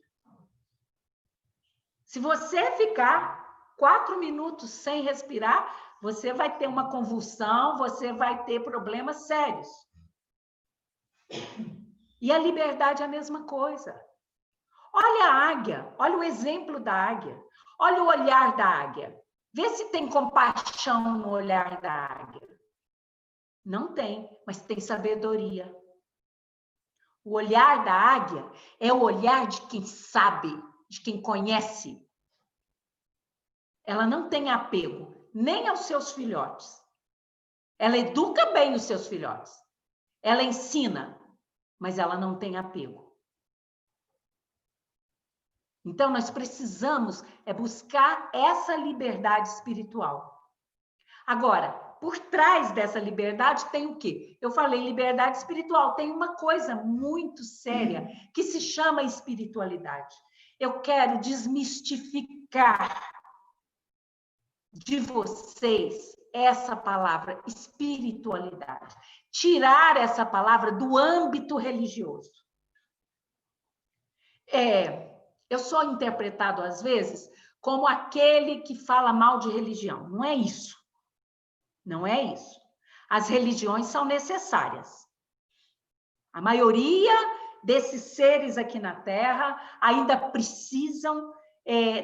Se você ficar 4 minutos sem respirar, você vai ter uma convulsão, você vai ter problemas sérios. E a liberdade é a mesma coisa. Olha a águia, olha o exemplo da águia. Olha o olhar da águia. Vê se tem compaixão no olhar da águia. Não tem, mas tem sabedoria. O olhar da águia é o olhar de quem sabe, de quem conhece. Ela não tem apego nem aos seus filhotes. Ela educa bem os seus filhotes. Ela ensina, mas ela não tem apego. Então, nós precisamos buscar essa liberdade espiritual. Agora, por trás dessa liberdade tem o quê? Eu falei liberdade espiritual, tem uma coisa muito séria que se chama espiritualidade. Eu quero desmistificar de vocês essa palavra espiritualidade. Tirar essa palavra do âmbito religioso. Eu sou interpretado, às vezes, como aquele que fala mal de religião. Não é isso. Não é isso. As religiões são necessárias. A maioria desses seres aqui na Terra ainda precisam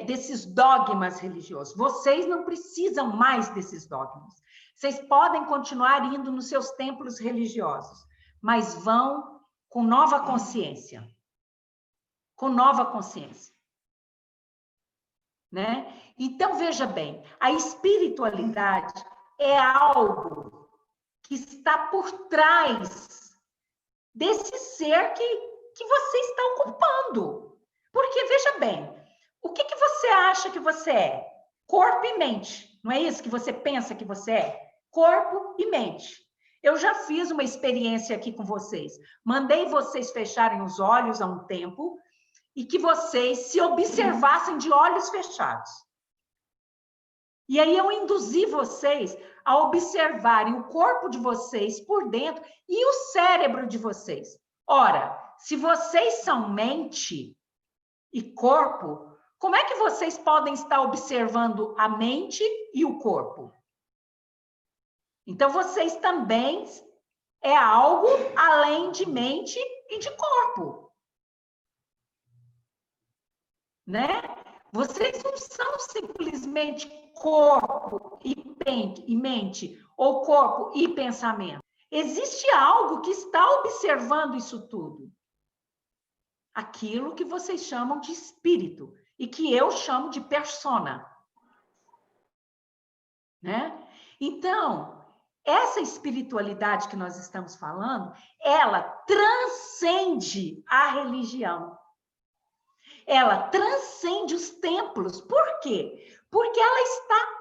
desses dogmas religiosos. Vocês não precisam mais desses dogmas. Vocês podem continuar indo nos seus templos religiosos, mas vão com nova consciência. Com nova consciência. Né? Então, veja bem, a espiritualidade é algo que está por trás desse ser que você está ocupando. Porque, veja bem, o que você acha que você é? Corpo e mente. Não é isso que você pensa que você é? Corpo e mente. Eu já fiz uma experiência aqui com vocês. Mandei vocês fecharem os olhos há um tempo e que vocês se observassem de olhos fechados. E aí eu induzi vocês a observarem o corpo de vocês por dentro e o cérebro de vocês. Ora, se vocês são mente e corpo, como é que vocês podem estar observando a mente e o corpo? Então, vocês também é algo além de mente e de corpo. Né? Vocês não são simplesmente corpo e mente, ou corpo e pensamento. Existe algo que está observando isso tudo. Aquilo que vocês chamam de espírito e que eu chamo de persona. Né? Então, essa espiritualidade que nós estamos falando, ela transcende a religião. Ela transcende os templos. Por quê? Porque ela está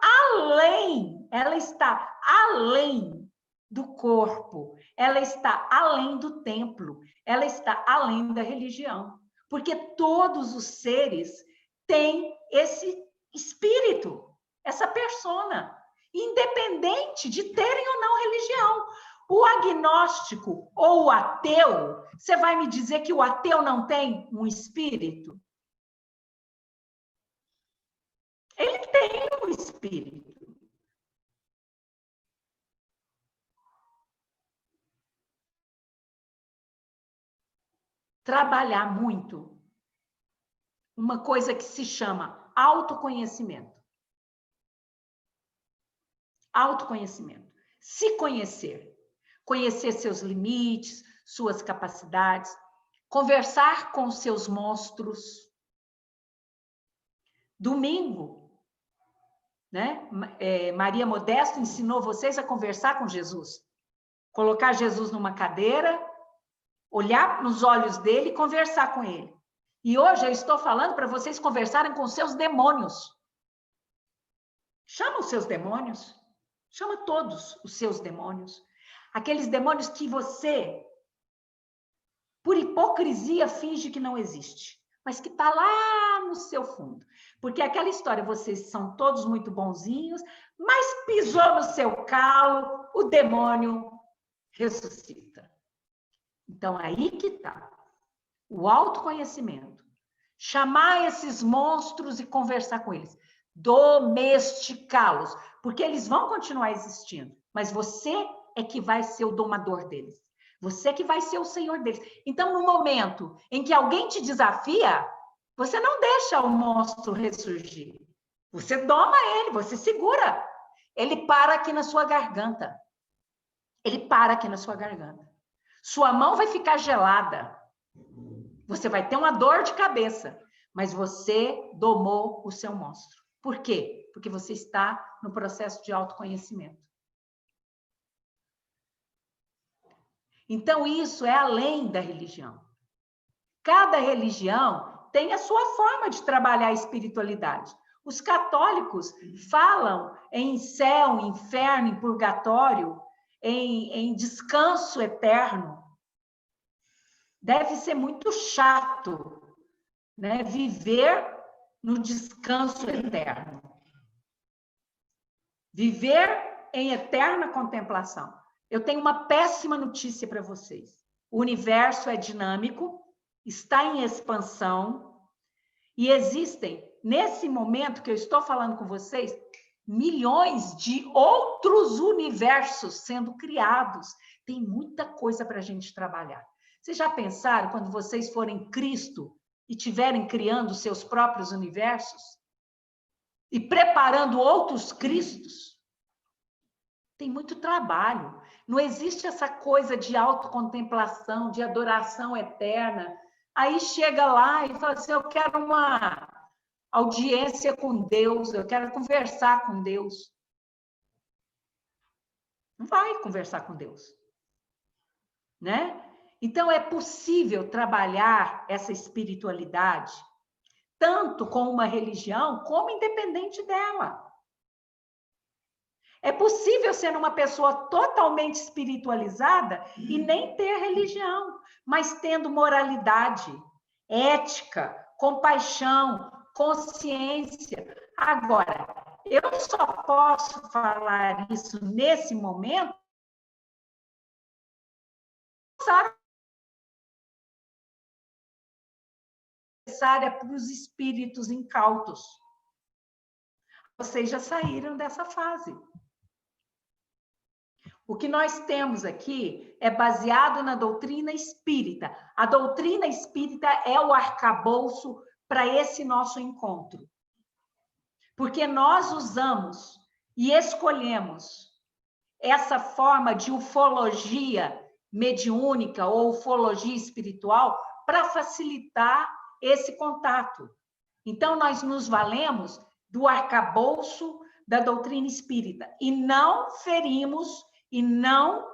além do corpo, ela está além do templo, ela está além da religião. Porque todos os seres têm esse espírito, essa persona, independente de terem ou não religião. O agnóstico ou o ateu, você vai me dizer que o ateu não tem um espírito? Ele tem um espírito. Trabalhar muito uma coisa que se chama autoconhecimento. Autoconhecimento. Se conhecer. Conhecer seus limites, suas capacidades, conversar com seus monstros. Domingo, né? Maria Modesto ensinou vocês a conversar com Jesus. Colocar Jesus numa cadeira, olhar nos olhos dele e conversar com ele. E hoje eu estou falando para vocês conversarem com seus demônios. Chama os seus demônios. Chama todos os seus demônios. Aqueles demônios que você, por hipocrisia, finge que não existe, mas que está lá no seu fundo. Porque aquela história, vocês são todos muito bonzinhos, mas pisou no seu calo, o demônio ressuscita. Então, aí que está o autoconhecimento. Chamar esses monstros e conversar com eles. Domesticá-los. Porque eles vão continuar existindo. Mas você é que vai ser o domador deles. Você que vai ser o senhor deles. Então, no momento em que alguém te desafia, você não deixa o monstro ressurgir. Você doma ele, você segura. Ele para aqui na sua garganta. Ele para aqui na sua garganta. Sua mão vai ficar gelada. Você vai ter uma dor de cabeça. Mas você domou o seu monstro. Por quê? Porque você está no processo de autoconhecimento. Então, isso é além da religião. Cada religião tem a sua forma de trabalhar a espiritualidade. Os católicos falam em céu, inferno, em purgatório, em descanso eterno. Deve ser muito chato, né? Viver no descanso eterno. Viver em eterna contemplação. Eu tenho uma péssima notícia para vocês. O universo é dinâmico, está em expansão e existem, nesse momento que eu estou falando com vocês, milhões de outros universos sendo criados. Tem muita coisa para a gente trabalhar. Vocês já pensaram quando vocês forem Cristo e estiverem criando seus próprios universos? E preparando outros Cristos? Tem muito trabalho. Não existe essa coisa de autocontemplação, de adoração eterna. Aí chega lá e fala assim, eu quero uma audiência com Deus, eu quero conversar com Deus. Não vai conversar com Deus. Né? Então, é possível trabalhar essa espiritualidade tanto com uma religião, como independente dela. É possível ser uma pessoa totalmente espiritualizada e nem ter religião, mas tendo moralidade, ética, compaixão, consciência. Agora, eu só posso falar isso nesse momento, sabe? Necessária para os espíritos incautos. Vocês já saíram dessa fase. O que nós temos aqui é baseado na doutrina espírita. A doutrina espírita é o arcabouço para esse nosso encontro. Porque nós usamos e escolhemos essa forma de ufologia mediúnica ou ufologia espiritual para facilitar esse contato. Então, nós nos valemos do arcabouço da doutrina espírita e não ferimos e não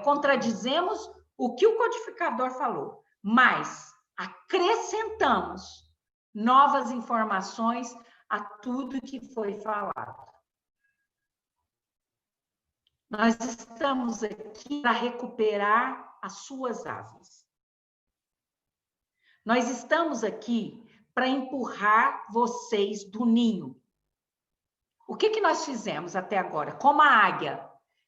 contradizemos o que o codificador falou, mas acrescentamos novas informações a tudo que foi falado. Nós estamos aqui para recuperar as suas asas. Nós estamos aqui para empurrar vocês do ninho. O que nós fizemos até agora? Como a águia,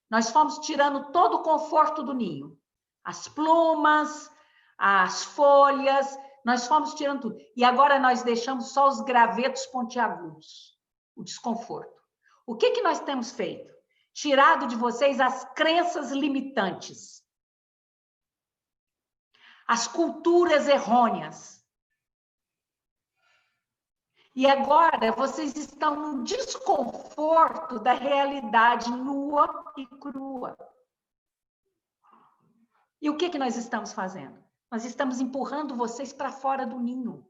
nós fomos tirando todo o conforto do ninho. As plumas, as folhas, nós fomos tirando tudo. E agora nós deixamos só os gravetos pontiagudos, o desconforto. O que nós temos feito? Tirado de vocês as crenças limitantes, as culturas errôneas. E agora vocês estão no desconforto da realidade nua e crua. E o que nós estamos fazendo? Nós estamos empurrando vocês para fora do ninho.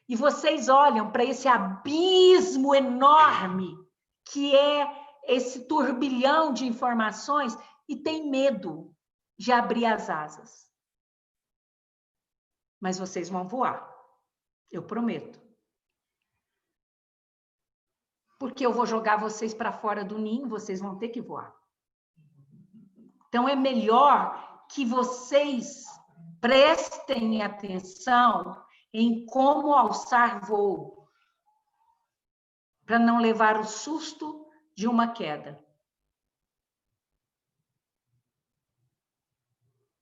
E vocês olham para esse abismo enorme que é esse turbilhão de informações e tem medo de abrir as asas. Mas vocês vão voar, eu prometo. Porque eu vou jogar vocês para fora do ninho, vocês vão ter que voar. Então, é melhor que vocês prestem atenção em como alçar voo, para não levar o susto de uma queda.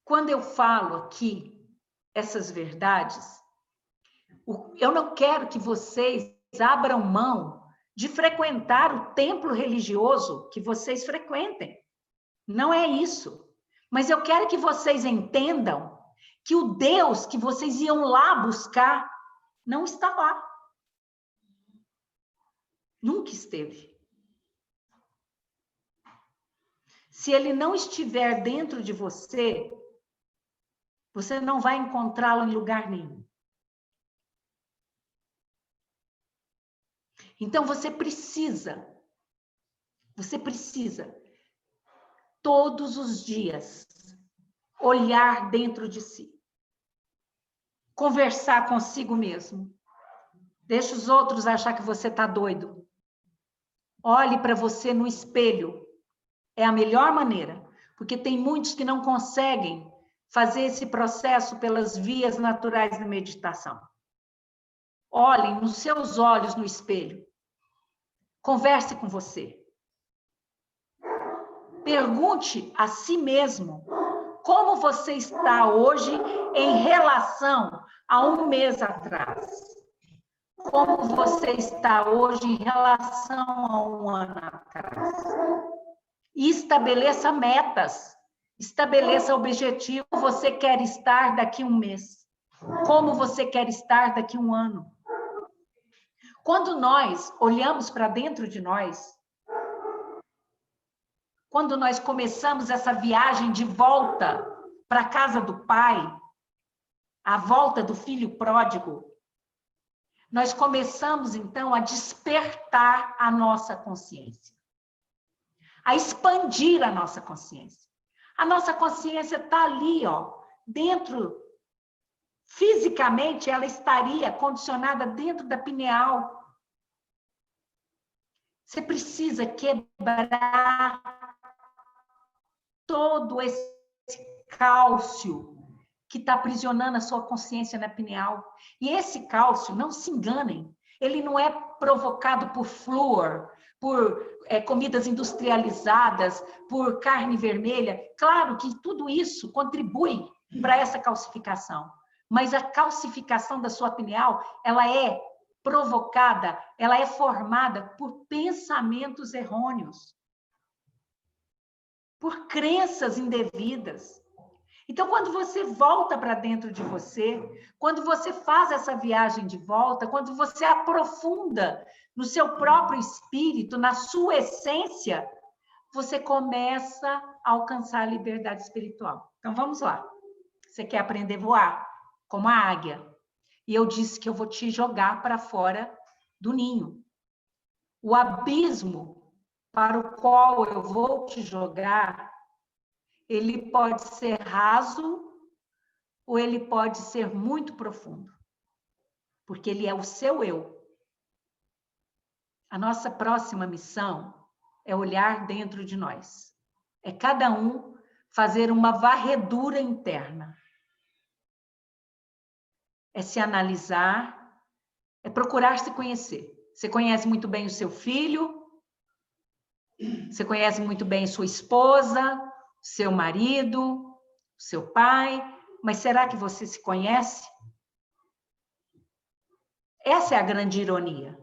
Quando eu falo aqui essas verdades, eu não quero que vocês abram mão de frequentar o templo religioso que vocês frequentem. Não é isso. Mas eu quero que vocês entendam que o Deus que vocês iam lá buscar não está lá. Nunca esteve. Se ele não estiver dentro de você, você não vai encontrá-lo em lugar nenhum. Então, você precisa, todos os dias, olhar dentro de si. Conversar consigo mesmo. Deixa os outros achar que você está doido. Olhe para você no espelho. É a melhor maneira, porque tem muitos que não conseguem fazer esse processo pelas vias naturais da meditação. Olhem nos seus olhos no espelho. Converse com você. Pergunte a si mesmo como você está hoje em relação a um mês atrás. Como você está hoje em relação a um ano atrás. E estabeleça metas. Estabeleça objetivos. Como você quer estar daqui a um mês? Como você quer estar daqui a um ano? Quando nós olhamos para dentro de nós, quando nós começamos essa viagem de volta para a casa do Pai, a volta do filho pródigo, nós começamos, então, a despertar a nossa consciência, a expandir a nossa consciência. A nossa consciência está ali, ó, dentro. Fisicamente, ela estaria condicionada dentro da pineal. Você precisa quebrar todo esse cálcio que está aprisionando a sua consciência na pineal. E esse cálcio, não se enganem, ele não é provocado por flúor, por comidas industrializadas, por carne vermelha. Claro que tudo isso contribui para essa calcificação, mas a calcificação da sua pineal, ela é provocada, ela é formada por pensamentos errôneos, por crenças indevidas. Então, quando você volta para dentro de você, quando você faz essa viagem de volta, quando você aprofunda no seu próprio espírito, na sua essência, você começa a alcançar a liberdade espiritual. Então, vamos lá. Você quer aprender a voar como a águia? E eu disse que eu vou te jogar para fora do ninho. O abismo para o qual eu vou te jogar, ele pode ser raso ou ele pode ser muito profundo, porque ele é o seu eu. A nossa próxima missão é olhar dentro de nós. É cada um fazer uma varredura interna. É se analisar, é procurar se conhecer. Você conhece muito bem o seu filho, você conhece muito bem sua esposa, seu marido, seu pai, mas será que você se conhece? Essa é a grande ironia.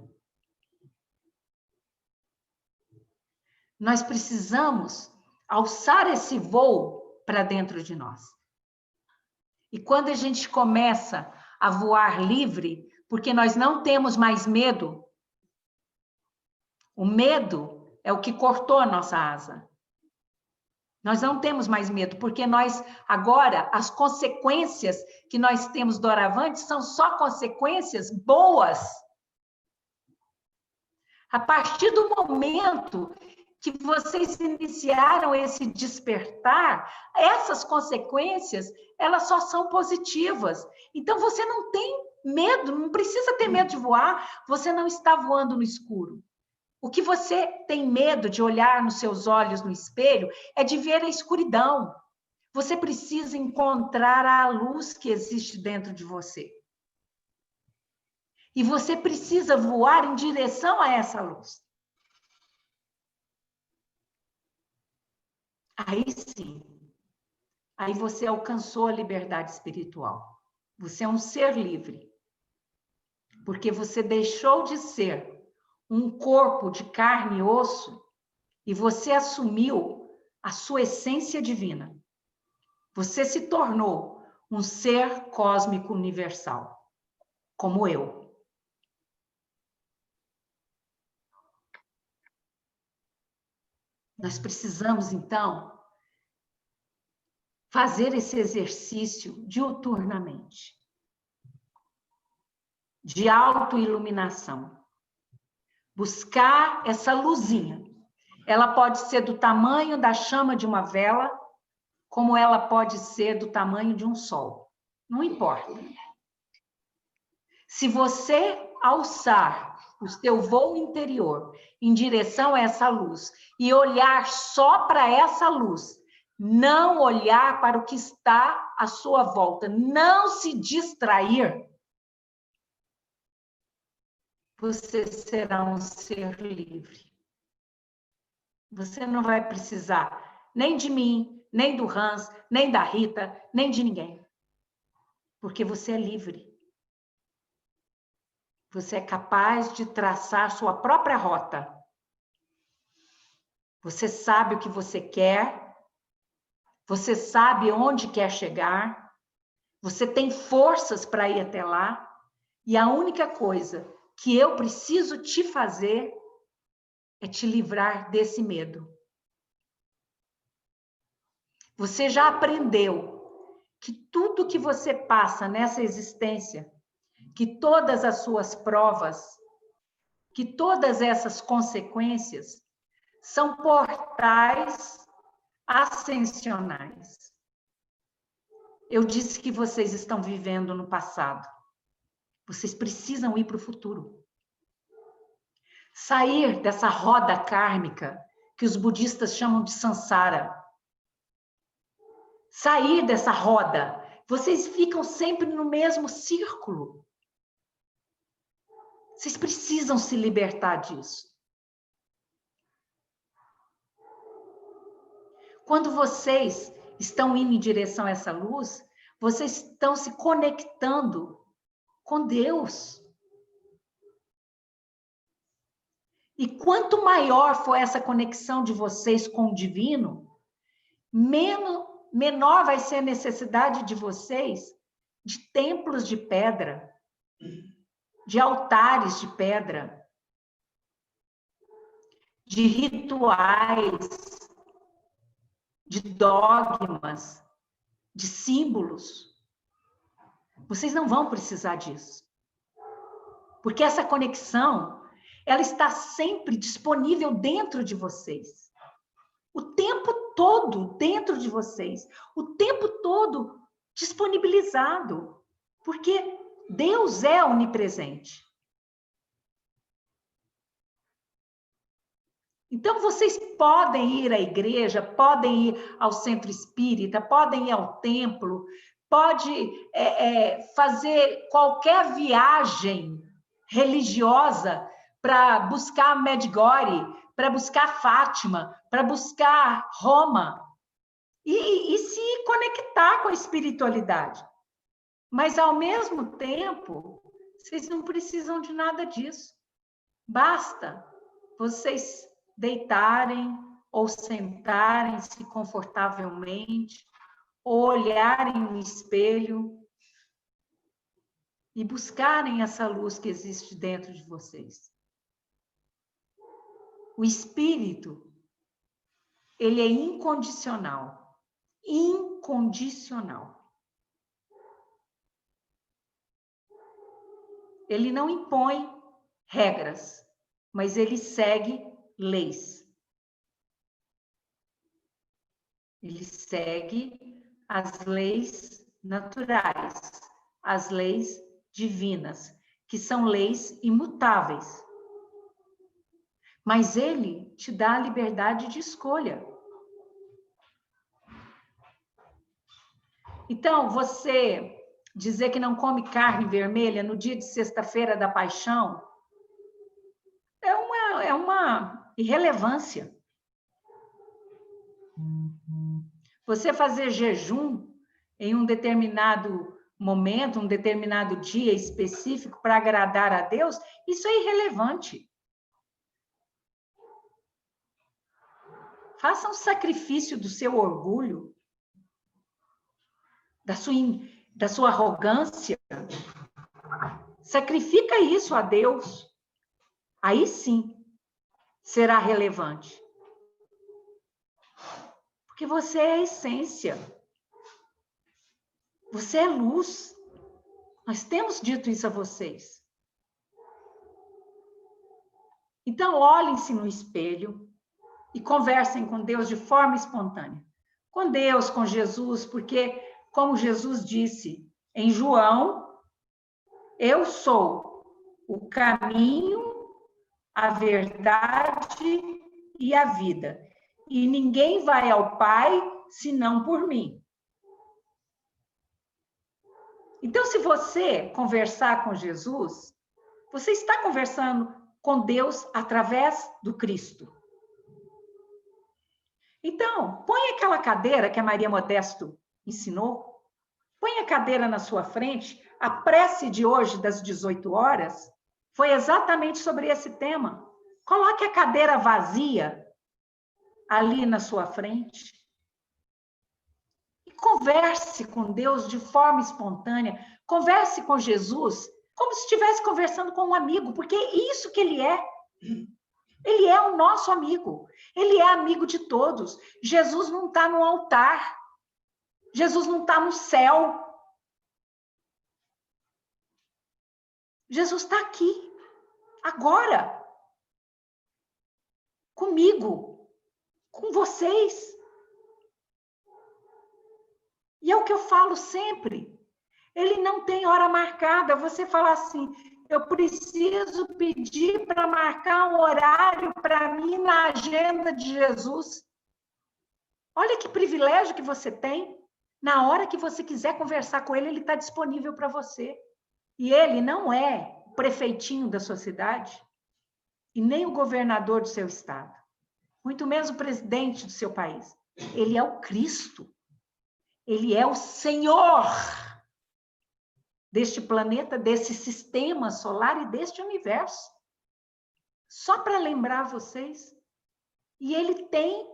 Nós precisamos alçar esse voo para dentro de nós. E quando a gente começa a voar livre, porque nós não temos mais medo, o medo é o que cortou a nossa asa. Nós não temos mais medo, porque nós, agora, as consequências que nós temos doravante são só consequências boas. A partir do momento que vocês iniciaram esse despertar, essas consequências, elas só são positivas. Então, você não tem medo, não precisa ter medo de voar, você não está voando no escuro. O que você tem medo de olhar nos seus olhos no espelho é de ver a escuridão. Você precisa encontrar a luz que existe dentro de você. E você precisa voar em direção a essa luz. Aí sim, aí você alcançou a liberdade espiritual. Você é um ser livre. Porque você deixou de ser um corpo de carne e osso e você assumiu a sua essência divina. Você se tornou um ser cósmico universal, como eu. Nós precisamos, então, fazer esse exercício diuturnamente, de autoiluminação. Buscar essa luzinha. Ela pode ser do tamanho da chama de uma vela, como ela pode ser do tamanho de um sol. Não importa. Se você alçar o seu voo interior em direção a essa luz e olhar só para essa luz, não olhar para o que está à sua volta, não se distrair, você será um ser livre. Você não vai precisar nem de mim, nem do Hans, nem da Rita, nem de ninguém. Porque você é livre. Você é capaz de traçar sua própria rota. Você sabe o que você quer. Você sabe onde quer chegar. Você tem forças para ir até lá. E a única coisa que eu preciso te fazer é te livrar desse medo. Você já aprendeu que tudo que você passa nessa existência, que todas as suas provas, que todas essas consequências são portais ascensionais. Eu disse que vocês estão vivendo no passado. Vocês precisam ir para o futuro. Sair dessa roda kármica que os budistas chamam de samsara. Sair dessa roda. Vocês ficam sempre no mesmo círculo. Vocês precisam se libertar disso. Quando vocês estão indo em direção a essa luz, vocês estão se conectando com Deus. E quanto maior for essa conexão de vocês com o divino, menor vai ser a necessidade de vocês de templos de pedra, de altares de pedra, de rituais, de dogmas, de símbolos. Vocês não vão precisar disso. Porque essa conexão, ela está sempre disponível dentro de vocês. O tempo todo dentro de vocês. O tempo todo disponibilizado. Porque Deus é onipresente. Então, vocês podem ir à igreja, podem ir ao centro espírita, podem ir ao templo, pode fazer qualquer viagem religiosa para buscar Medjugorje, para buscar Fátima, para buscar Roma e se conectar com a espiritualidade. Mas, ao mesmo tempo, vocês não precisam de nada disso. Basta vocês deitarem ou sentarem-se confortavelmente, ou olharem no espelho e buscarem essa luz que existe dentro de vocês. O espírito, ele é incondicional. Incondicional. Ele não impõe regras, mas ele segue leis. Ele segue as leis naturais, as leis divinas, que são leis imutáveis. Mas ele te dá a liberdade de escolha. Então, você dizer que não come carne vermelha no dia de sexta-feira da paixão é uma irrelevância. Você fazer jejum em um determinado momento, um determinado dia específico para agradar a Deus, isso é irrelevante. Faça um sacrifício do seu orgulho, da sua arrogância. Sacrifica isso a Deus. Aí sim será relevante. Porque você é a essência. Você é luz. Nós temos dito isso a vocês. Então, olhem-se no espelho e conversem com Deus de forma espontânea. Com Deus, com Jesus, porque, como Jesus disse em João, eu sou o caminho, a verdade e a vida. E ninguém vai ao Pai senão por mim. Então, se você conversar com Jesus, você está conversando com Deus através do Cristo. Então, põe aquela cadeira que a Maria Modesto ensinou, põe a cadeira na sua frente. A prece de hoje, das 18 horas, foi exatamente sobre esse tema. Coloque a cadeira vazia ali na sua frente. E converse com Deus de forma espontânea. Converse com Jesus como se estivesse conversando com um amigo, porque é isso que ele é. Ele é o nosso amigo. Ele é amigo de todos. Jesus não está no altar. Jesus não está no céu. Jesus está aqui, agora, comigo, com vocês. E é o que eu falo sempre. Ele não tem hora marcada. Você fala assim, eu preciso pedir para marcar um horário para mim na agenda de Jesus. Olha que privilégio que você tem. Na hora que você quiser conversar com ele, ele está disponível para você. E ele não é o prefeitinho da sua cidade e nem o governador do seu estado, muito menos o presidente do seu país. Ele é o Cristo. Ele é o Senhor deste planeta, desse sistema solar e deste universo. Só para lembrar vocês. E ele tem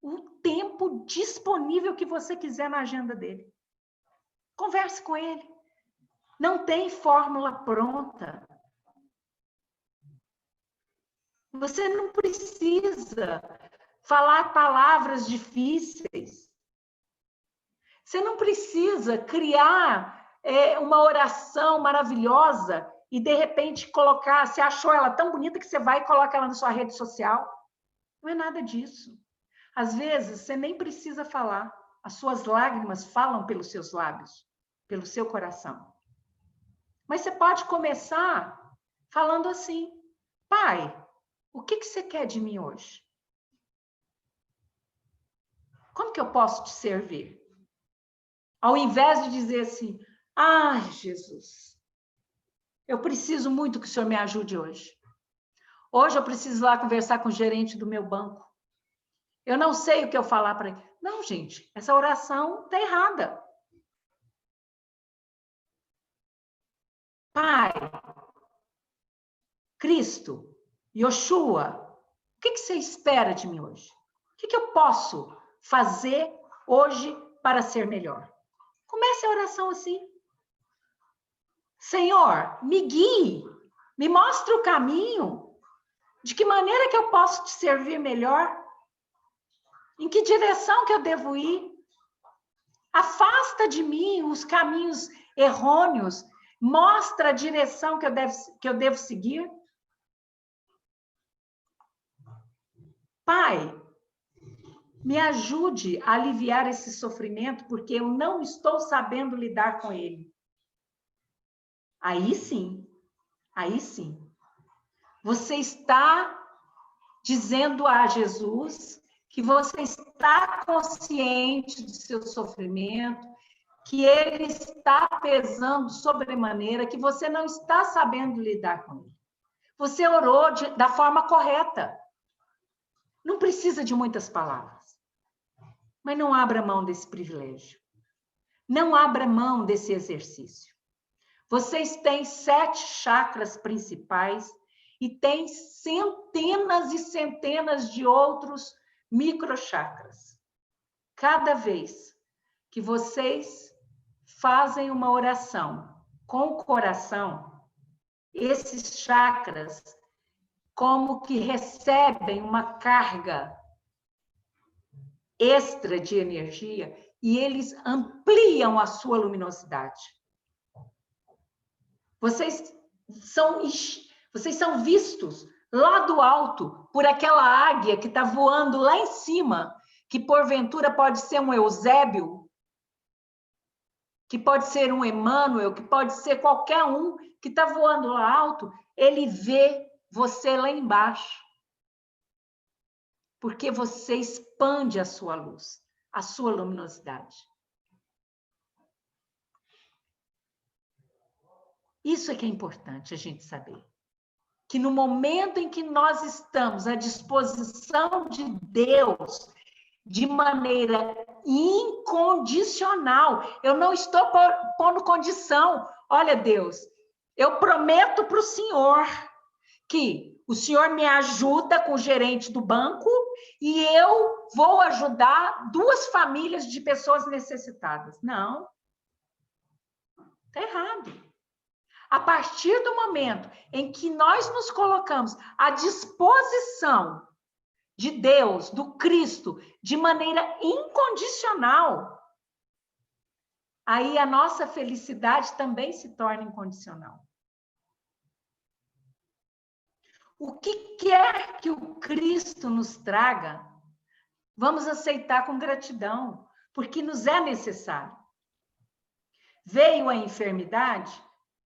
o tempo disponível que você quiser na agenda dele. Converse com ele. Não tem fórmula pronta. Você não precisa falar palavras difíceis. Você não precisa criar uma oração maravilhosa e, de repente, colocar... Você achou ela tão bonita que você vai e coloca ela na sua rede social. Não é nada disso. Às vezes, você nem precisa falar. As suas lágrimas falam pelos seus lábios, pelo seu coração. Mas você pode começar falando assim: Pai, o que você quer de mim hoje? Como que eu posso te servir? Ao invés de dizer assim: ai, Jesus, eu preciso muito que o Senhor me ajude hoje. Hoje eu preciso ir lá conversar com o gerente do meu banco. Eu não sei o que eu falar para ele. Não, gente, essa oração está errada. Pai, Cristo, Yoshua, o que você espera de mim hoje? O que eu posso fazer hoje para ser melhor? Comece a oração assim. Senhor, me guie, me mostre o caminho. De que maneira que eu posso te servir melhor? Em que direção que eu devo ir? Afasta de mim os caminhos errôneos. Mostra a direção que eu devo seguir. Pai, me ajude a aliviar esse sofrimento, porque eu não estou sabendo lidar com ele. Aí sim, você está dizendo a Jesus que você está consciente do seu sofrimento, que ele está pesando sobremaneira, que você não está sabendo lidar com ele. Você orou da forma correta. Não precisa de muitas palavras. Mas não abra mão desse privilégio. Não abra mão desse exercício. Vocês têm 7 chakras principais e têm centenas e centenas de outros microchakras. Cada vez que vocês fazem uma oração com o coração, esses chakras como que recebem uma carga extra de energia e eles ampliam a sua luminosidade. Vocês são vistos lá do alto por aquela águia que está voando lá em cima, que porventura pode ser um Eusébio, que pode ser um Emmanuel, que pode ser qualquer um que está voando lá alto, ele vê você lá embaixo. Porque você expande a sua luz, a sua luminosidade. Isso é que é importante a gente saber. Que no momento em que nós estamos à disposição de Deus, de maneira incondicional, eu não estou pondo condição. Olha, Deus, eu prometo para o Senhor que o Senhor me ajuda com o gerente do banco e eu vou ajudar 2 famílias de pessoas necessitadas. Não. Está errado. A partir do momento em que nós nos colocamos à disposição de Deus, do Cristo, de maneira incondicional, aí a nossa felicidade também se torna incondicional. O que quer que o Cristo nos traga, vamos aceitar com gratidão, porque nos é necessário. Veio a enfermidade,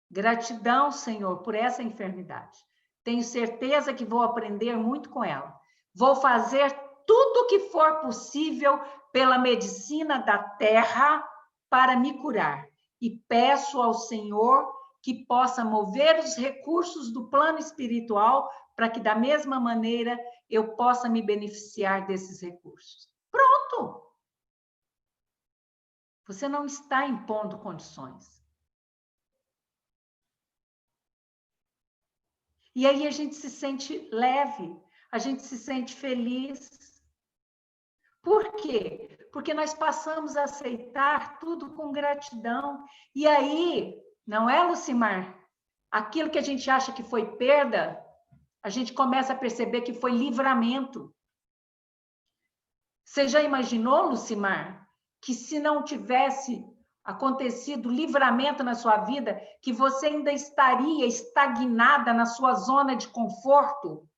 Gratidão, Senhor, por essa enfermidade. Tenho certeza que vou aprender muito com ela. Vou fazer tudo o que for possível pela medicina da terra para me curar. E peço ao Senhor que possa mover os recursos do plano espiritual para que, da mesma maneira, eu possa me beneficiar desses recursos. Pronto! Você não está impondo condições. E aí a gente se sente leve, a gente se sente feliz. Por quê? Porque nós passamos a aceitar tudo com gratidão. E aí, não é, Lucimar? Aquilo que a gente acha que foi perda, a gente começa a perceber que foi livramento. Você já imaginou, Lucimar, que se não tivesse acontecido livramento na sua vida, que você ainda estaria estagnada na sua zona de conforto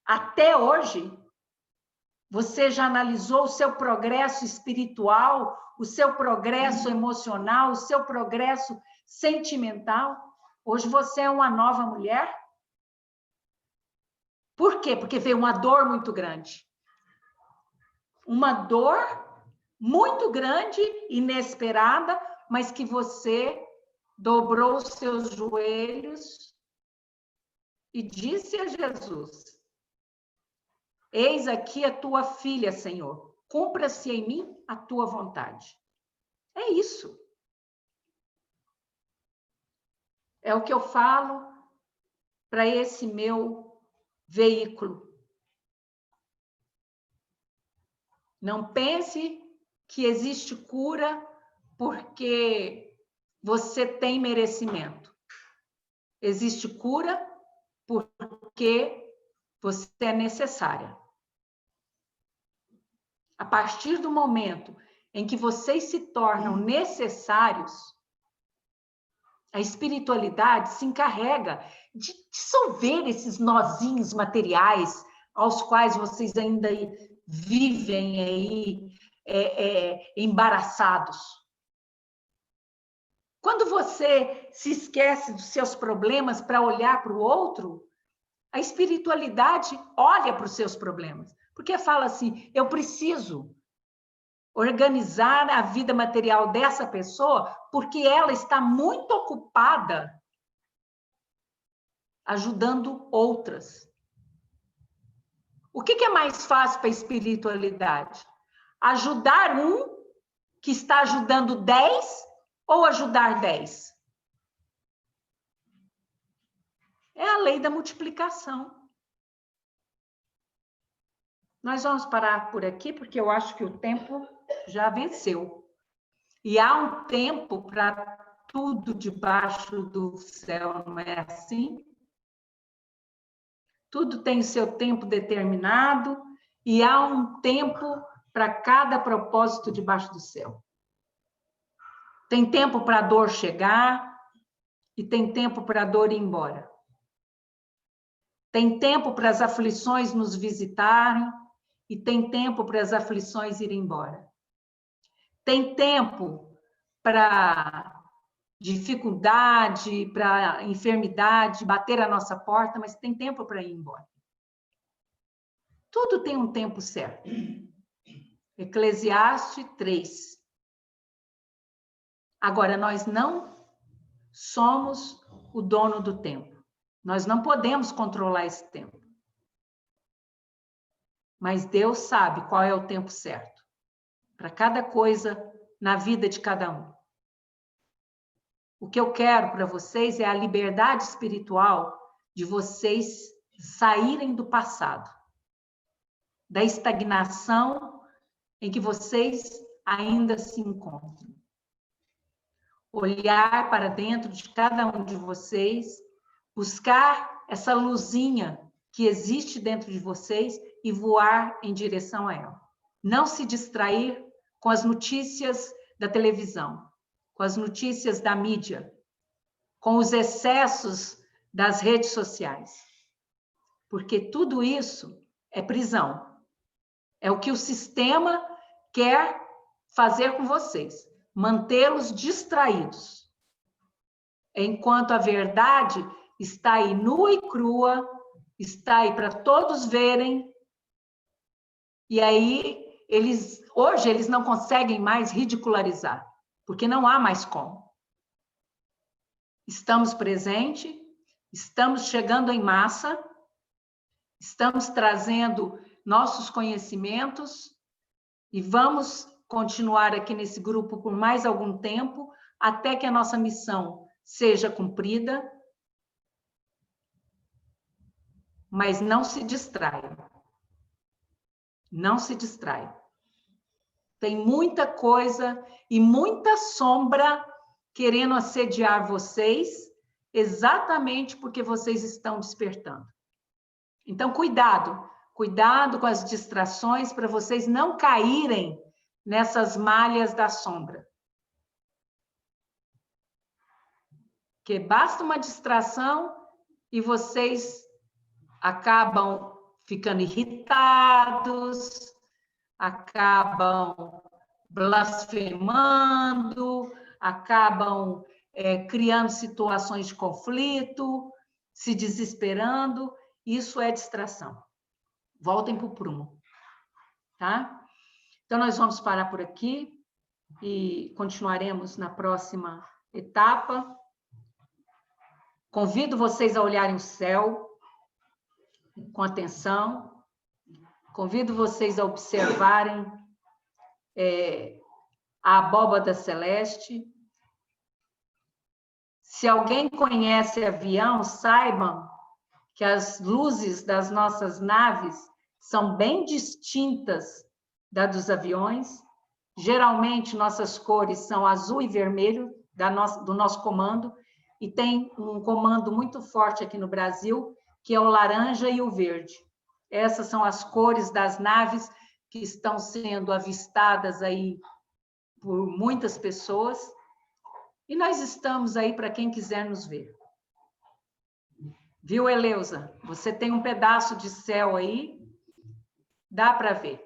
até hoje? Você já analisou o seu progresso espiritual, o seu progresso emocional, o seu progresso sentimental? Hoje você é uma nova mulher? Por quê? Porque veio uma dor muito grande. Uma dor muito grande, inesperada, mas que você dobrou os seus joelhos e disse a Jesus: eis aqui a tua filha, Senhor, cumpra-se em mim a tua vontade. É isso. É o que eu falo para esse meu veículo. Não pense que existe cura porque você tem merecimento. Existe cura porque você é necessária. A partir do momento em que vocês se tornam necessários, a espiritualidade se encarrega de dissolver esses nozinhos materiais aos quais vocês ainda vivem aí embaraçados. Quando você se esquece dos seus problemas para olhar para o outro, a espiritualidade olha para os seus problemas, porque fala assim: eu preciso organizar a vida material dessa pessoa porque ela está muito ocupada ajudando outras. O que é mais fácil para a espiritualidade? Ajudar um que está ajudando 10 ou ajudar 10? É a lei da multiplicação. Nós vamos parar por aqui, porque eu acho que o tempo já venceu. E há um tempo para tudo debaixo do céu, não é assim? Tudo tem seu tempo determinado e há um tempo para cada propósito debaixo do céu. Tem tempo para a dor chegar e tem tempo para a dor ir embora. Tem tempo para as aflições nos visitarem e tem tempo para as aflições irem embora. Tem tempo para dificuldade, para enfermidade bater a nossa porta, mas tem tempo para ir embora. Tudo tem um tempo certo. Eclesiastes 3. Agora, nós não somos o dono do tempo. Nós não podemos controlar esse tempo. Mas Deus sabe qual é o tempo certo para cada coisa na vida de cada um. O que eu quero para vocês é a liberdade espiritual de vocês saírem do passado, da estagnação em que vocês ainda se encontram. Olhar para dentro de cada um de vocês, buscar essa luzinha que existe dentro de vocês e voar em direção a ela. Não se distrair com as notícias da televisão, com as notícias da mídia, com os excessos das redes sociais. Porque tudo isso é prisão. É o que o sistema quer fazer com vocês, mantê-los distraídos. enquanto a verdade está aí nua e crua, está aí para todos verem, e aí hoje eles não conseguem mais ridicularizar, porque não há mais como. Estamos presentes, estamos chegando em massa, estamos trazendo nossos conhecimentos e vamos continuar aqui nesse grupo por mais algum tempo, até que a nossa missão seja cumprida, mas não se distraiam. Não se distraiam. Tem muita coisa e muita sombra querendo assediar vocês, exatamente porque vocês estão despertando. Então, cuidado com as distrações para vocês não caírem nessas malhas da sombra. Porque basta uma distração e vocês acabam ficando irritados, acabam blasfemando, acabam criando situações de conflito, se desesperando. Isso é distração. Voltem para o prumo, tá? Então, nós vamos parar por aqui e continuaremos na próxima etapa. Convido vocês a olharem o céu com atenção. Convido vocês a observarem a abóbada celeste. Se alguém conhece avião, saibam que as luzes das nossas naves são bem distintas das dos aviões. Geralmente, nossas cores são azul e vermelho, do nosso comando, e tem um comando muito forte aqui no Brasil, que é o laranja e o verde. Essas são as cores das naves que estão sendo avistadas aí por muitas pessoas, e nós estamos aí para quem quiser nos ver. Viu, Eleusa? Você tem um pedaço de céu aí, dá para ver.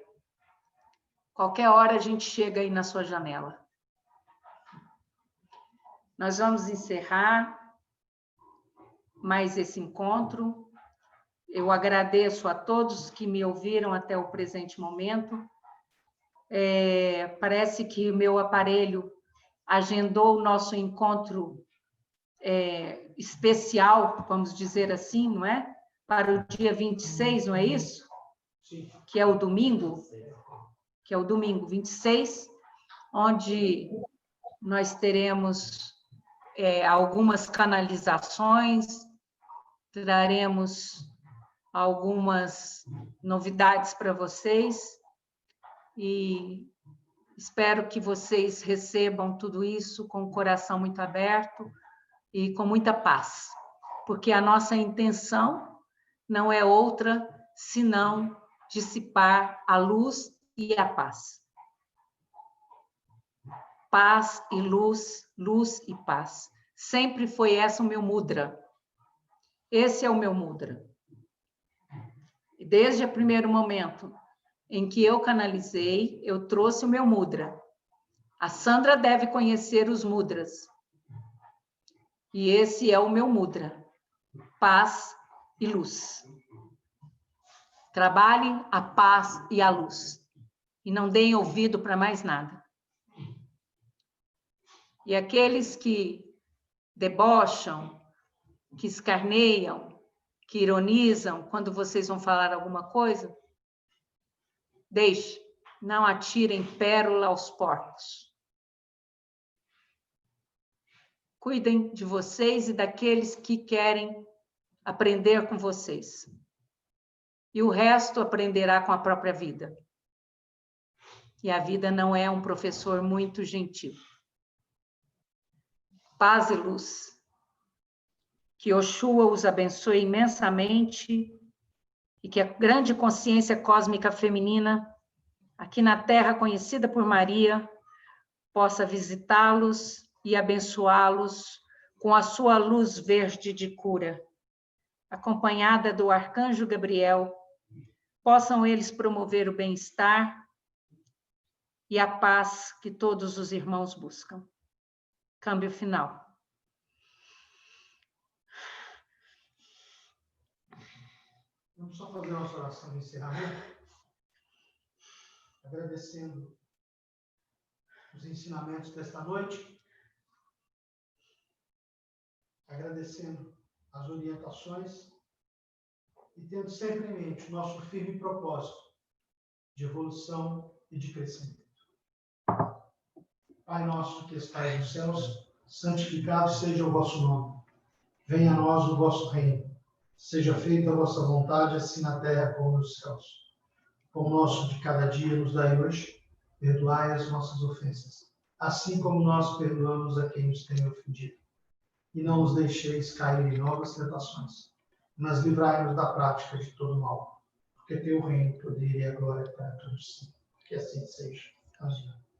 Qualquer hora a gente chega aí na sua janela. Nós vamos encerrar mais esse encontro. Eu agradeço a todos que me ouviram até o presente momento. Parece que o meu aparelho agendou o nosso encontro especial, vamos dizer assim, não é? Para o dia 26, não é isso? Sim. Que é o domingo. Que é o domingo 26, onde nós teremos algumas canalizações, traremos algumas novidades para vocês e espero que vocês recebam tudo isso com o coração muito aberto e com muita paz, porque a nossa intenção não é outra senão dissipar a luz e a paz. Paz e luz, luz e paz. Sempre foi esse o meu mudra. Esse é o meu mudra. Desde o primeiro momento em que eu canalizei, eu trouxe o meu mudra. A Sandra deve conhecer os mudras. E esse é o meu mudra. Paz e luz. Trabalhem a paz e a luz. E não deem ouvido para mais nada. E aqueles que debocham, que escarneiam, que ironizam quando vocês vão falar alguma coisa, deixe, não atirem pérola aos porcos. Cuidem de vocês e daqueles que querem aprender com vocês. E o resto aprenderá com a própria vida. E a vida não é um professor muito gentil. Paz e luz. Que Oxua os abençoe imensamente e que a grande consciência cósmica feminina, aqui na Terra conhecida por Maria, possa visitá-los e abençoá-los com a sua luz verde de cura, acompanhada do arcanjo Gabriel, possam eles promover o bem-estar e a paz que todos os irmãos buscam. Câmbio final. Vamos só fazer a nossa oração de encerramento, agradecendo os ensinamentos desta noite, agradecendo as orientações e tendo sempre em mente o nosso firme propósito de evolução e de crescimento. Pai nosso que estais nos céus, santificado seja o vosso nome. Venha a nós o vosso reino. Seja feita a vossa vontade, assim na terra como nos céus. O pão nosso de cada dia nos dai hoje. Perdoai as nossas ofensas, assim como nós perdoamos a quem nos tem ofendido. E não nos deixeis cair em novas tentações, mas livrai-nos da prática de todo mal. Porque teu reino, o poder e a glória para todos sempre. Que assim seja. Amém.